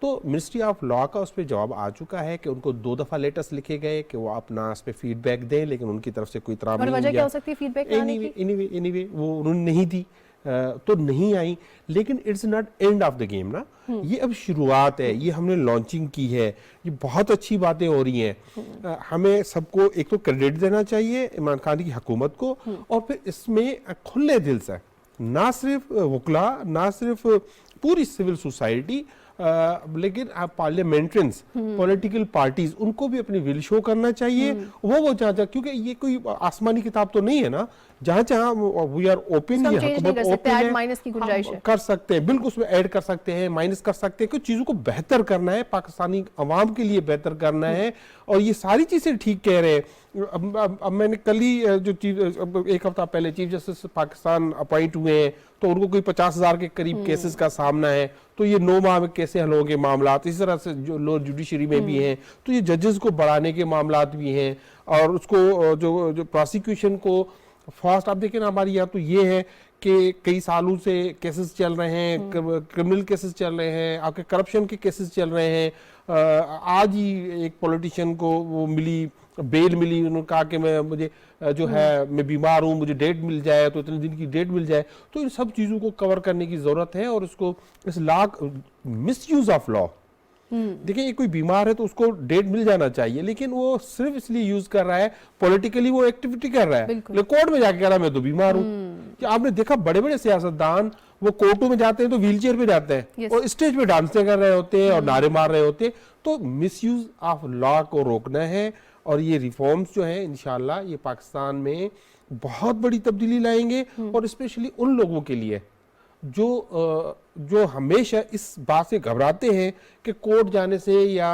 तो मिनिस्ट्री ऑफ लॉ का उस पर जवाब आ चुका है कि उनको 2 दफ़ा लेटर्स लिखे गए कि वो अपना इस पर फीडबैक दें, लेकिन उनकी तरफ से कोई तराम नहीं वजह क्या हो सकती है फीडबैक? एनीवे वो उन्होंने नहीं दी, तो नहीं आई, लेकिन it's not end of the game ना, ये अब शुरुआत है, ये हमने लॉन्चिंग की है, ये बहुत अच्छी बातें हो रही हैं। हमें सबको एक तो क्रेडिट देना चाहिए इमरान खान की हुकूमत को, और फिर इसमें खुले दिल से ना सिर्फ वकला, ना सिर्फ पूरी सिविल सोसाइटी, लेकिन पार्लियामेंट्रियंस, पॉलिटिकल पार्टीज, उनको भी अपनी विल शो करना चाहिए। वो जहाँ, क्योंकि ये कोई आसमानी किताब तो नहीं है ना, जहाँ जहाँ वी आर ओपन, ये हुकूमत ओपन है, माइनस की गुंजाइश है, कर सकते हैं, बिल्कुल उसमें ऐड कर सकते हैं, माइनस कर सकते हैं, कुछ चीजों को बेहतर करना है, पाकिस्तानी अवाम के लिए बेहतर करना है, और ये सारी चीजें ठीक कह रहे हैं। अब मैंने कल ही एक हफ्ता पहले चीफ जस्टिस पाकिस्तान अपॉइंट हुए हैं, तो उनको कोई 50,000 के करीब केसेस का सामना है, तो ये 9 माह में कैसे हल होंगे मामला, इस तरह से जो लोअर जुडिशरी में भी हैं, तो ये जजेस को बढ़ाने के मामला भी हैं, और उसको जो प्रोसिक्यूशन को फास्ट, आप देखें ना हमारी यहाँ तो ये है कि कई सालों से केसेस चल रहे हैं, क्रिमिनल केसेस चल रहे हैं, आपके करप्शन के केसेस चल रहे हैं। आज ही एक पॉलिटिशियन को वो मिली, बेल मिली, उन्होंने कहा कि मुझे जो है मैं बीमार हूँ, मुझे डेट मिल जाए, तो इतने दिन की डेट मिल जाए। तो इन सब चीज़ों को कवर करने की ज़रूरत है, और इसको इस मिसयूज ऑफ लॉ, देखिए ये कोई बीमार है तो उसको डेट मिल जाना चाहिए, लेकिन वो सिर्फ इसलिए यूज कर रहा है, पॉलिटिकली वो एक्टिविटी कर रहा है, लेकिन कोर्ट में जाके कह रहा है मैं तो बीमार हूँ। कि आपने देखा बड़े बड़े सियासतदान वो कोर्टों में जाते हैं तो व्हीलचेयर पे जाते हैं, और स्टेज पे डांसिंग कर रहे होते हैं और नारे मार रहे होते हैं। तो मिसयूज ऑफ लॉ को रोकना है, और ये रिफॉर्म्स जो हैं इंशाल्लाह ये पाकिस्तान में बहुत बड़ी तब्दीली लाएंगे, और स्पेशली उन लोगों के लिए जो हमेशा इस बात से घबराते हैं कि कोर्ट जाने से या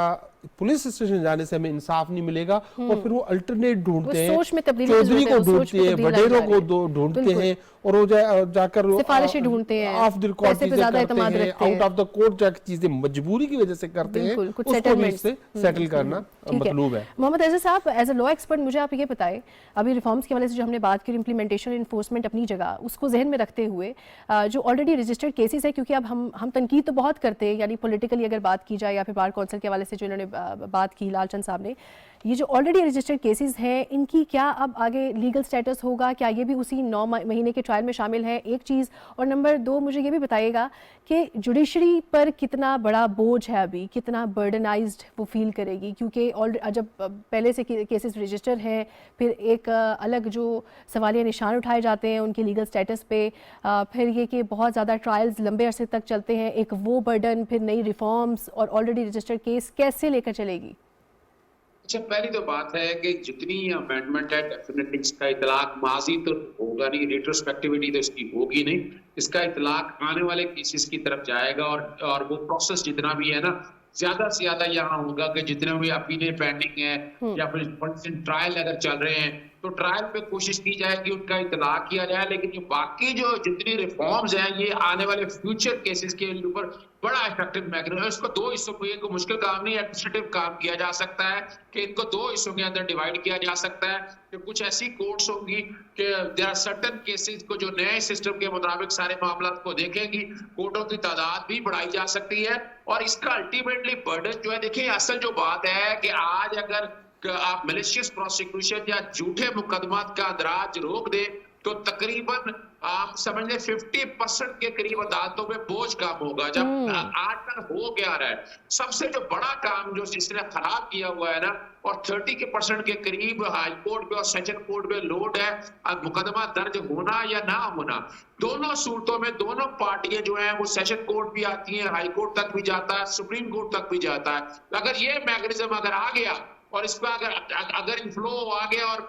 पुलिस स्टेशन जाने से हमें इंसाफ नहीं मिलेगा, और फिर वो अल्टरनेट ढूंढते हैं, चौधरी को ढूंढते हैं, वडेरों को ढूंढते हैं, और वो जाकर सिफारिशें ढूंढते हैं, ऑफ द कोर्ट चीजें करते हैं, आउट ऑफ द कोर्ट जाकर चीजें मजबूरी की वजह से करते हैं, उसको भी इससे सेटल करना मतलूब है। मोहम्मद एजाज साहब, एज अ लॉ एक्सपर्ट मुझे आप ये बताएं, अभी रिफॉर्म्स के हवाले से जो हमने बात की, इम्प्लीमेंटेशन इन्फोर्समेंट अपनी जगह, उसको जहन में रखते हुए जो ऑलरेडी रजिस्टर्ड केसेस है, क्योंकि अब हम तनकीद तो बहुत करते हैं, यानी पॉलिटिकली अगर बात की जाए, या फिर बार काउंसिल के हवाले से जो इन्होंने बात की लालचंद साहब ने, ये जो ऑलरेडी रजिस्टर्ड केसेस हैं, इनकी क्या अब आगे लीगल स्टेटस होगा, क्या ये भी उसी 9 महीने के ट्रायल में शामिल है, एक चीज़। और नंबर 2, मुझे ये भी बताइएगा कि जुडिशरी पर कितना बड़ा बोझ है अभी, कितना बर्डनाइज्ड वो फील करेगी, क्योंकि जब पहले से केसेस रजिस्टर हैं, फिर एक अलग जो सवालिया निशान उठाए जाते हैं उनके लीगल स्टेटस पे, फिर ये कि बहुत ज़्यादा ट्रायल्स लंबे अरसे तक चलते हैं, एक वो बर्डन, फिर नई रिफॉर्म्स और ऑलरेडी रजिस्टर्ड केस कैसे लेकर चलेगी? अच्छा, पहली तो बात है कि जितनी अमेंडमेंट है डेफिनेटली इसका इतलाक माजी तो होगा नहीं, रेट्रोस्पेक्टिविटी तो इसकी होगी नहीं, इसका इतलाक आने वाले केसेस की तरफ जाएगा, और वो प्रोसेस जितना भी है ना, ज्यादा से ज्यादा यहाँ होगा कि जितने भी अपीलें पेंडिंग है या फिर ट्रायल अगर चल रहे हैं, तो ट्रायल पे कोशिश की जाएगी उनका इतलाक किया जाए, लेकिन ये बाकी जो जितनी रिफॉर्म्स हैं ये आने वाले फ्यूचर केसेस के ऊपर बड़ा इफेक्टिव मैकेनिज्म है। इसको 2 हिस्सों में, एक मुश्किल काम नहीं, एडमिनिस्ट्रेटिव काम किया जा सकता है कि इनको 2 हिस्सों के अंदर डिवाइड किया जा सकता है, कि कुछ ऐसी कोर्ट्स होंगी कि देयर आर सर्टेन केसेस को जो नए सिस्टम के मुताबिक सारे मामला को देखेंगी, कोर्टों की तादाद भी बढ़ाई जा सकती है, और इसका अल्टीमेटली बर्डन जो है, देखिए असल जो बात है कि आज अगर आप मलेशियस प्रोसिक्यूशन या झूठे मुकदमात का अंदराज रोक दे, तो तकरीबन आप समझ लें 50% के करीब अदालतों में बोझ कम होगा, जब आजकल हो क्या रहा है। सबसे जो बड़ा काम जो इसने खराब किया हुआ है ना, और 30% के करीब हाई कोर्ट पे और सेशन कोर्ट पे लोड है, मुकदमा दर्ज होना या ना होना, दोनों सूरतों में दोनों पार्टियां जो हैं वो सेशन कोर्ट भी आती हैं, हाई कोर्ट तक भी जाता है, सुप्रीम कोर्ट तक भी जाता है। अगर ये मैकेनिज्म अगर आ गया और इस पर अगर इन्फ्लो आ गया और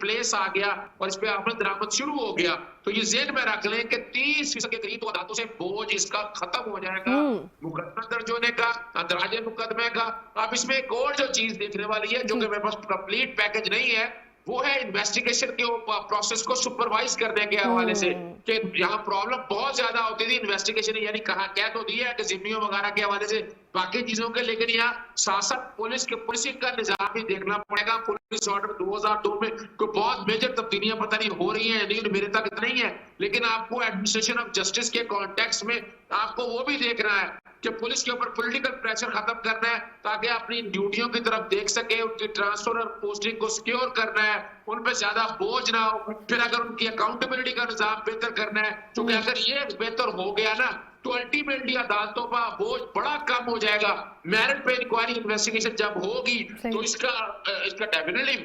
प्लेस आ गया और इस पे आमद दरामद शुरू हो गया, तो ये जेहन में रख लें कि 30% के करीब अदालतों से बोझ इसका खत्म हो जाएगा, मुकदमा दर्ज होने का, अंतराजे मुकदमे का। अब इसमें एक और जो चीज देखने वाली है, जो कि मेरे पास कंप्लीट पैकेज नहीं है, वो है इन्वेस्टिगेशन के प्रोसेस को सुपरवाइज करने के हवाले से, कि यहाँ प्रॉब्लम बहुत ज्यादा होती थी इन्वेस्टिगेशन, यानी कहा क्या तो दिया है कि जिम्मियों वगैरह के हवाले से बाकी चीजों के, लेकिन यहाँ साथ पुलिसिंग का निजाम भी देखना पड़ेगा। पुलिस ऑर्डर 2002 में कोई बहुत मेजर तब्दीलियां पता नहीं हो रही हैं, नहीं मेरे तक नहीं है, लेकिन आपको एडमिनिस्ट्रेशन ऑफ जस्टिस के कॉन्टेक्स्ट में आपको वो भी देखना है कि पुलिस के ऊपर पॉलिटिकल प्रेशर खत्म करना है ताकि अपनी ड्यूटियों की तरफ देख सके, उनकी ट्रांसफर और पोस्टिंग को सिक्योर करना है, उन पे ज्यादा बोझ ना हो। फिर अगर उनकी अकाउंटेबिलिटी का निजाम बेहतर करना है, क्योंकि अगर ये बेहतर हो गया ना तो अल्टीमेटली अदालतों का बोझ बड़ा कम हो जाएगा। मेरिट पे इंक्वायरी इन्वेस्टिगेशन जब होगी तो इसका डेफिनेटली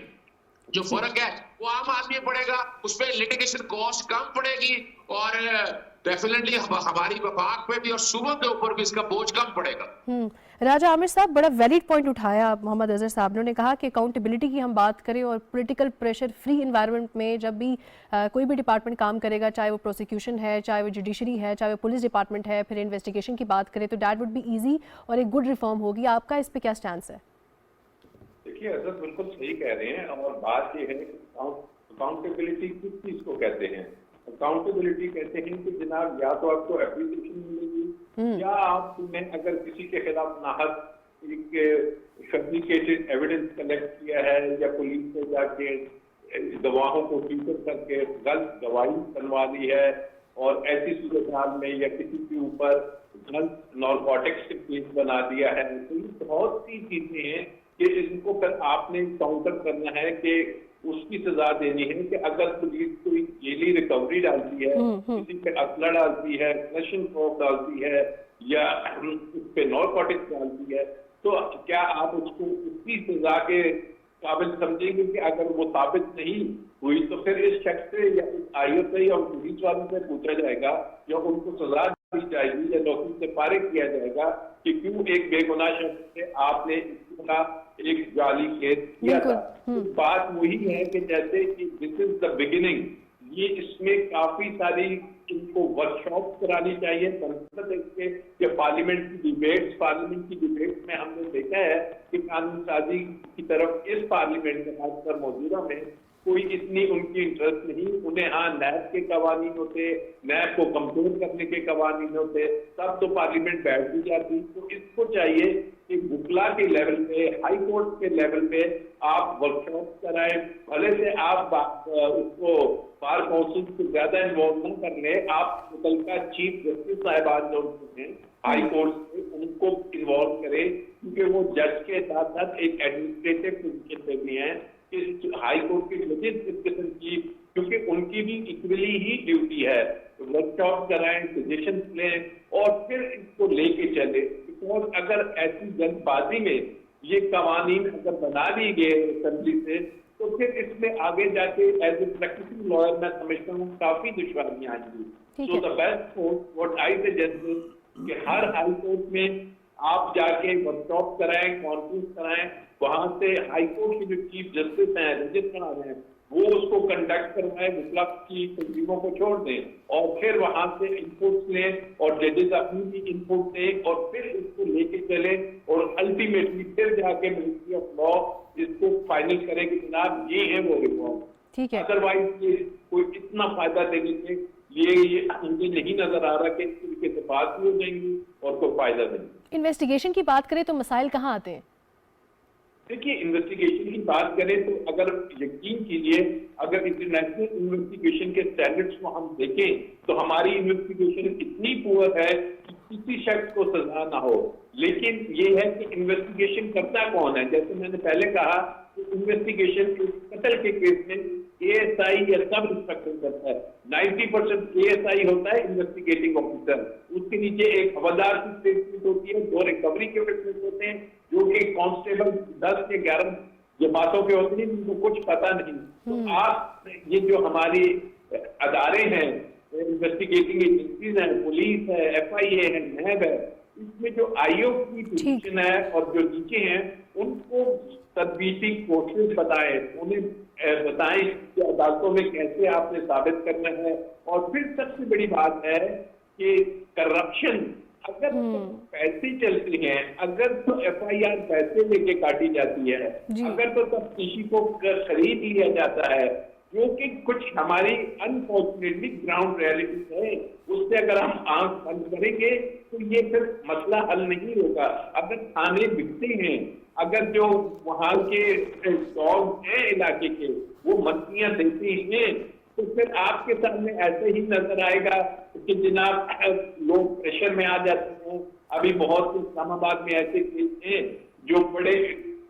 जो फर्क है वो आम आदमी पड़ेगा, उस पर लिटिगेशन कॉस्ट कम पड़ेगी और डेफिनेटली हमारी विभाग पे भी और सूबों के ऊपर भी इसका बोझ कम पड़ेगा। राजा आमिर साहब, बड़ा वैलिड पॉइंट उठाया मोहम्मद अजहर साहब ने कहा कि अकाउंटेबिलिटी की हम बात करें और पॉलिटिकल प्रेशर फ्री एनवायरनमेंट में जब भी कोई भी डिपार्टमेंट काम करेगा, चाहे वो प्रोसिक्यूशन है, चाहे वो जुडिशरी है, चाहे वो पुलिस डिपार्टमेंट है, फिर इन्वेस्टिगेशन की बात करें तो डैट वुड बी ईजी और एक गुड रिफॉर्म होगी। आपका इस पे क्या स्टैंस है? देखिए अजहर बिल्कुल सही कह रहे हैं और बात ये है कि अकाउंटेबिलिटी किस चीज को कहते हैं। अकाउंटेबिलिटी कहते हैं कि जनाब या तो आपको एप्लीकेशन मिलेगी या आपने अगर किसी के खिलाफ नाहक एक फैब्रिकेटेड एविडेंस कलेक्ट किया है या पुलिस से जाके गवाहों को ट्यूटर करके गलत गवाही बनवा दी है और ऐसी सूरत में या किसी के ऊपर गलत नारकोटिक्स के केस बना दिया है, तो ये बहुत सी चीजें हैं कि इनको कर आपने काउंटर करना है कि उसकी सजा देनी है कि अगर पुलिस कोई जेली रिकवरी डालती है, किसी पे असला डालती है, क्लैशिंग फ्रॉड डालती है या उस पे नारकोटिक्स डालती है, तो क्या आप उसको उसकी सजा के काबिल समझेंगे कि अगर वो साबित नहीं हुई तो फिर इस शख्स से या आईओ से या पुलिस वालों से पूछा जाएगा या उनको सजा दी जाएगी या नौकरी से फारिग किया जाएगा कि क्यों एक बेगुनाह शख्स से आपने एक जाली केस किया था। तो बात वही है कि जैसे कि दिस इज द बिगिनिंग, ये इसमें काफी सारी इनको वर्कशॉप करानी चाहिए। कि पार्लियामेंट की डिबेट्स में हमने देखा है कि कानून साजी की तरफ इस पार्लियामेंट में खासकर मौजूदा में कोई इतनी उनकी इंटरेस्ट नहीं। उन्हें हाँ नैब के कवानीन होते, नैब को कमजोर करने के कवानीन होते, तब तो पार्लियामेंट बैठ भी जाती। तो इसको चाहिए कि बुकला के लेवल पे, हाई कोर्ट के लेवल पे आप वर्कशॉप कराएं। भले से आप उसको बार काउंसिल से ज्यादा इन्वॉल्व न कर ले, आप मुतलका चीफ जस्टिस साहिबान जो हैं हाई कोर्ट से उनको इन्वॉल्व करें, क्योंकि वो जज के साथ साथ एक एडमिनिस्ट्रेटिव पोजीशन पे भी है। हाई कोर्ट के जजेस इस किस्म की, क्योंकि उनकी भी इक्वली ही ड्यूटी है, वर्कशॉप कराएं, सजेशन लें और फिर इसको लेके चले। और अगर ऐसी जल्दबाजी में ये कवानीन अगर बना दी गए असेंबली से, तो फिर इसमें आगे जाके एज ए प्रैक्टिसिंग लॉयर मैं समझता हूँ काफी दुश्वारियां आएंगी। So the best court what I suggest कि हर हाई कोर्ट में आप जाके वर्कशॉप कराएं, कॉन्फ्रेंस कराएं, वहां से हाई कोर्ट के जो चीफ जस्टिस हैं, रजिस्ट्रार हैं, वो उसको कंडक्ट करवाए, मुतलक की तंजीमों को छोड़ दें और फिर वहां से इनपुट्स लें और जजेस अपनी भी इनपुट दें और फिर इसको लेके चले और अल्टीमेटली फिर जाके मिनिस्ट्री ऑफ लॉ इसको फाइनल करें कि जनाब ये है वो रिफॉर्म। ठीक है। अदरवाइज ये कोई इतना फायदा देने के ये मुझे नहीं नजर आ रहा कि इस तरीके से बात भी हो जाएंगी और कोई फायदा नहीं। इन्वेस्टिगेशन की बात करें तो मसाइल कहाँ आते हैं? देखिए इन्वेस्टिगेशन की बात करें तो अगर यकीन कीजिए, अगर इंटरनेशनल इन्वेस्टिगेशन के स्टैंडर्ड्स को हम देखें तो हमारी इन्वेस्टिगेशन इतनी पुअर है कि किसी शख्स को सजा ना हो। लेकिन ये है कि इन्वेस्टिगेशन करता कौन है। जैसे मैंने पहले कहा कि इन्वेस्टिगेशन कत्ल के केस में एएसआई या सब इंस्पेक्टर करता है। 90% एएसआई होता है इन्वेस्टिगेटिंग ऑफिसर, उसके नीचे एक हवलदार की स्टेटमेंट होती है, 2 रिकवरी के विटनेस होते हैं जो कि कांस्टेबल 10 से 11 जमातों के होते हैं जिनको कुछ पता नहीं। तो आप ये जो हमारी अदारे हैं, इन्वेस्टिगेटिंग एजेंसीज हैं, पुलिस है, एफआईए है, नैब है, इसमें जो आईओ की पोजीशन है और जो नीचे हैं उनको तदबीती कोशिश बताएं, उन्हें बताएं कि अदालतों में कैसे आपने साबित करना है। और फिर सबसे बड़ी बात है कि करप्शन, अगर तो पैसे चलते हैं, अगर तो एफआईआर पैसे लेके काटी जाती है, अगर तो तब किसी को खरीद लिया जाता है, जो कि कुछ हमारी अनफॉर्चुनेटली ग्राउंड रियलिटी है, उससे अगर हम आंख बंद करेंगे तो ये फिर मसला हल नहीं होगा। अगर थाने बिकते हैं, अगर जो वहां के डॉग हैं इलाके के वो मछलियां देते हैं, तो फिर आपके सामने ऐसे ही नजर आएगा कि जनाब लोग प्रेशर में आ जाते हैं, अभी बहुत इस्लामाबाद में ऐसे केस हैं जो बड़े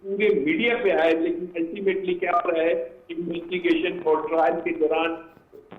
पूरे मीडिया पे आए, लेकिन अल्टीमेटली क्या हो रहा है, इन्वेस्टिगेशन और ट्रायल के दौरान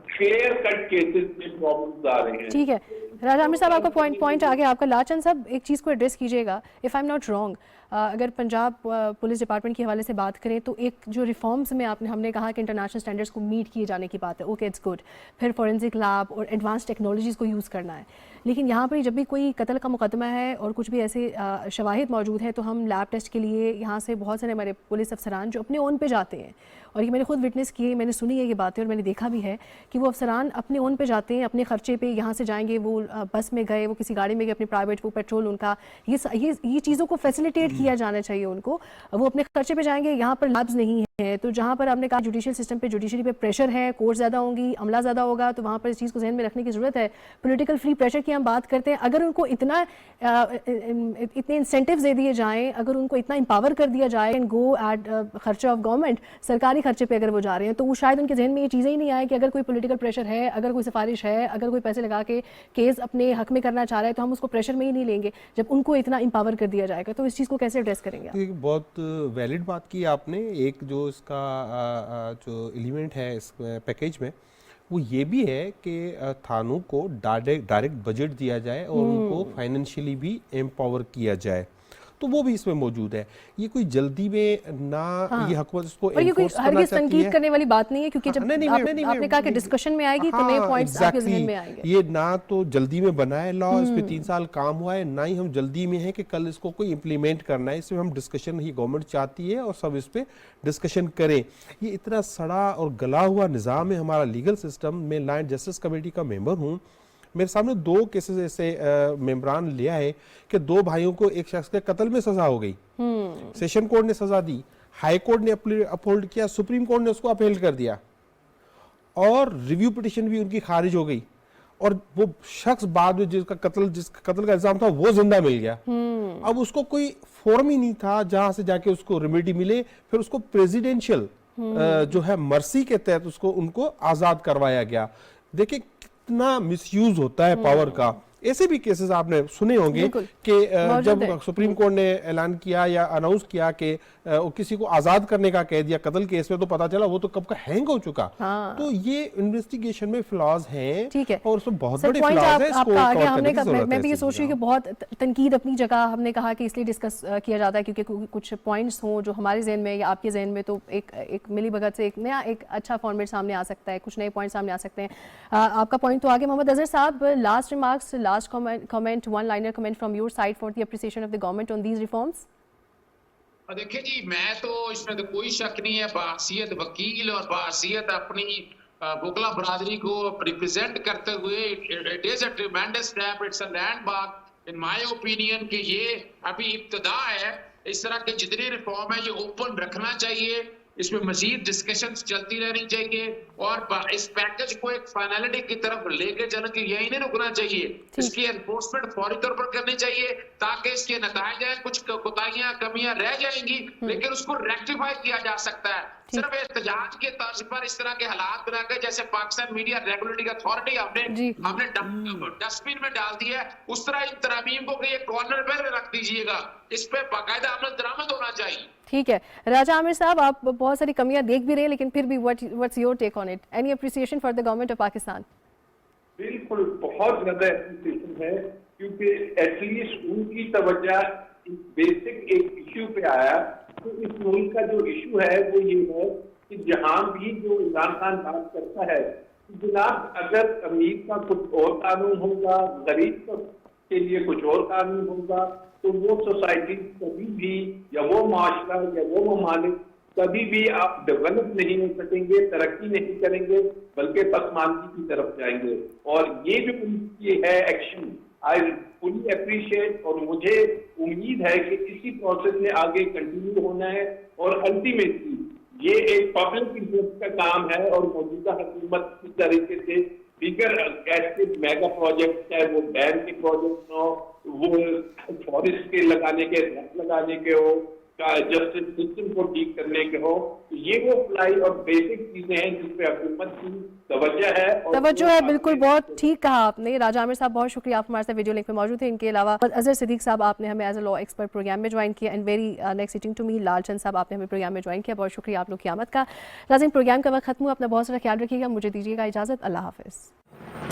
क्लियर कट केसेस में प्रॉब्लम्स आ रहे हैं। ठीक है राजा आमिर साहब, आपका पॉइंट आ गया आपका। लाचंद साहब, एक चीज़ को एड्रेस कीजिएगा, if I am not wrong, अगर पंजाब पुलिस डिपार्टमेंट के हवाले से बात करें तो एक जो रिफॉर्म्स में हमने कहा कि इंटरनेशनल स्टैंडर्ड्स को मीट किए जाने की बात है, ओके इट्स गुड, फिर फॉरेंसिक लैब और एडवांस टेक्नोलॉजीज़ को यूज़ करना है, लेकिन यहाँ पर जब भी कोई कत्ल का मुकदमा है और कुछ भी ऐसे शवाहिद मौजूद हैं तो हम लैब टेस्ट के लिए यहाँ से बहुत सारे हमारे पुलिस अफसरान जो अपने ओन पे जाते हैं, और ये मैंने खुद विटनेस की, मैंने सुनी है ये बातें और मैंने देखा भी है कि वो अफसरान अपने ओन पे जाते हैं, अपने खर्चे पे यहाँ से जाएंगे, वो बस में गए, वो किसी गाड़ी में गए, अपनी प्राइवेट, वो पेट्रोल उनका, ये चीज़ों को फैसिलिटेट किया जाना चाहिए उनको, वो अपने खर्चे पे जाएंगे। यहाँ पर लैब्स नहीं है, तो जहाँ पर आपने कहा जुडिशियल सिस्टम पे, जुडिशरी पे प्रेशर है, कोर्ट ज़्यादा होंगी, अमला ज़्यादा होगा, तो वहाँ पर इस चीज़ को जहन में रखने की ज़रूरत है। पॉलिटिकल फ्री प्रेशर की हम बात करते हैं, अगर उनको इतने इंसेंटिव्स दे दिए जाएँ, अगर उनको इतना एम्पावर कर दिया जाए एंड गो एट खर्चा ऑफ गवर्नमेंट, सरकारी खर्चे पे अगर वो जा रहे हैं, तो वो शायद उनके जहन में ये चीज़ें ही नहीं आए कि अगर कोई पॉलिटिकल प्रेशर है, अगर कोई सिफारिश है, अगर कोई पैसे लगा के केस अपने हक में करना चाह रहा है तो हम उसको प्रेशर में ही नहीं लेंगे जब उनको इतना एम्पावर कर दिया जाएगा। तो इस चीज़ को कैसे एड्रेस करेंगे आप? एक बहुत वैलिड बात की आपने। एक जो इसका जो एलिमेंट है इस पैकेज में, वो ये भी है कि थानों को डायरेक्ट बजट दिया जाए और उनको फाइनेंशियली भी एम्पावर किया जाए, तो वो भी इसमें मौजूद है। ये कोई जल्दी में ना ये हुकूमत इसको एनफोर्स करना चाहती है, तनकीद करने वाली बात नहीं है, क्योंकि जब आपने कहा कि डिस्कशन में आएगी तो नए पॉइंट्स आपके ज़हन में आएंगे। ये ना तो जल्दी में बना है लॉ, इस पे 3 साल काम हुआ है, ना ही हम जल्दी में है कि कल इसको कोई इम्प्लीमेंट करना है। इसमें हम डिस्कशन ही गवर्नमेंट चाहती है और सब इस पे डिस्कशन करें। ये इतना सड़ा और गला हुआ निज़ाम है हमारा लीगल सिस्टम। मैं लॉ एंड जस्टिस कमेटी का मेंबर हूँ, मेरे सामने 2 केसेस ऐसे मेंबरान लिया है कि 2 भाइयों को एक शख्स के कत्ल में सजा हो गई, सेशन कोर्ट ने सजा दी, हाई कोर्ट ने अपहोल्ड किया, सुप्रीम कोर्ट ने उसको अपहेल्ड कर दिया और रिव्यू पिटिशन भी उनकी खारिज हो गई, और वो शख्स बाद में जिसका कत्ल का इल्जाम था वो जिंदा मिल गया। अब उसको कोई फोरम ही नहीं था जहां से जाके उसको रेमेडी मिले, फिर उसको प्रेसिडेंशियल जो है मर्सी के तहत उसको उनको आजाद करवाया गया। देखिए कितना मिसयूज होता है पावर का। ऐसे भी केसेस आपने सुने होंगे कि जब सुप्रीम कोर्ट ने ऐलान किया या अनाउंस किया कि किसी को आजाद करने का कह दिया कत्ल केस में, तो पता चला वो तो कब का हैंग हो चुका। तो ये इन्वेस्टिगेशन में फ्लॉज हैं, ठीक है, और उसमें बहुत बड़े फ्लॉज हैं। मैं भी ये सोच रही हूँ कि बहुत तनकीद अपनी जगह, हमने कहा कि इसलिए डिस्कस किया जाता है क्योंकि कुछ पॉइंट्स हों जो हमारे जहन में या आपके जहन में, तो एक मिली भगत से एक नया एक अच्छा फॉर्मेट सामने आ सकता है, कुछ नए पॉइंट सामने आ सकते हैं। आपका पॉइंट तो आगे। मोहम्मद अजहर साहब, last remarks, last comment, one liner comment from your side for the appreciation of the government on these reforms. देखिए जी, मैं तो इसमें तो कोई शक नहीं है, बाहसियत वकील और बाहसियत अपनी बुगला बरादरी को रिप्रेजेंट करते हुए, it is a tremendous step, it's a landmark in my opinion कि ये अभी इब्तिदा है। इस तरह के जितने रिफॉर्म है ये ओपन रखना चाहिए, इसमें मजीद डिस्कशंस चलती रहनी चाहिए और इस पैकेज को एक फाइनलिटी की तरफ लेके जाना चाहिए, यही नहीं रुकना चाहिए। इसकी एनफोर्समेंट फौरी तौर पर करनी चाहिए ताकि इसके नतीजे, कुछ कोताहियां कमियां रह जाएंगी लेकिन उसको रेक्टिफाई किया जा सकता है। सिर्फ एहतजाज के तर्ज पर इस तरह के हालात बनाकर, जैसे पाकिस्तान मीडिया रेगुलेटरी अथॉरिटी हमने डस्टबिन में डाल दिया है, उस तरह इन तरमीम को एक कॉर्नर पर रख दीजिएगा, इस पे बाकायदा अमल दरामद होना चाहिए। ठीक है राजा आमिर साहब, आप बहुत सारी कमियां देख भी रहे हैं, लेकिन फिर भी what's your take on it? Any appreciation for the government of Pakistan? बिल्कुल, बहुत ज्यादा अप्रिसिएशन है, क्योंकि एटलीस्ट उनकी तवज्जो बेसिक एक इश्यू पे आया। तो इस मुल्क का जो इशू है वो ये है कि जहां भी जो इमरान खान बात करता है, जनाब अगर अमीर का कुछ और कानून होगा, गरीब के लिए कुछ और कानून होगा, तो वो सोसाइटी कभी भी, या वो माशरा या वो ममालिक कभी भी आप डेवलप नहीं हो सकेंगे, तरक्की नहीं करेंगे, बल्कि पसमानगी की तरफ जाएंगे। और ये जो उनकी है एक्शन, आई फुली अप्रिशिएट, और मुझे उम्मीद है कि इसी प्रोसेस में आगे कंटिन्यू होना है और अल्टीमेटली ये एक पब्लिक इंटरेस्ट का काम है। और मौजूदा हुकूमत की तरीके से दीगर ऐसे मेगा प्रोजेक्ट, चाहे वो डैम के प्रोजेक्ट हो, वो फॉरेस्ट के लगाने के हो, का जस्टिस सिस्टम को ठीक करने के हो, तो ये वो अप्लाई और बेसिक चीजें हैं जिस पे हुकूमत की तवज्जो है। बिल्कुल, बहुत ठीक कहा आपने। राजा आमिर साहब, बहुत शुक्रिया, आप हमारे साथ वीडियो लिंक पे मौजूद थे। इनके अलावा अजहर सिद्दीक साहब, आपने हमें as a law expert program में ज्वाइन किया। And very next sitting to me Lalchand साहब, आपने हमें प्रोग्राम में ज्वाइन किया। बहुत शुक्रिया आप लोग की आमद का। नाज़रीन, प्रोग्राम का वक्त खत्म हुआ, अपना बहुत सारा ख्याल रखिएगा, मुझे दीजिएगा इजाज़त। अल्लाह हाफिज़।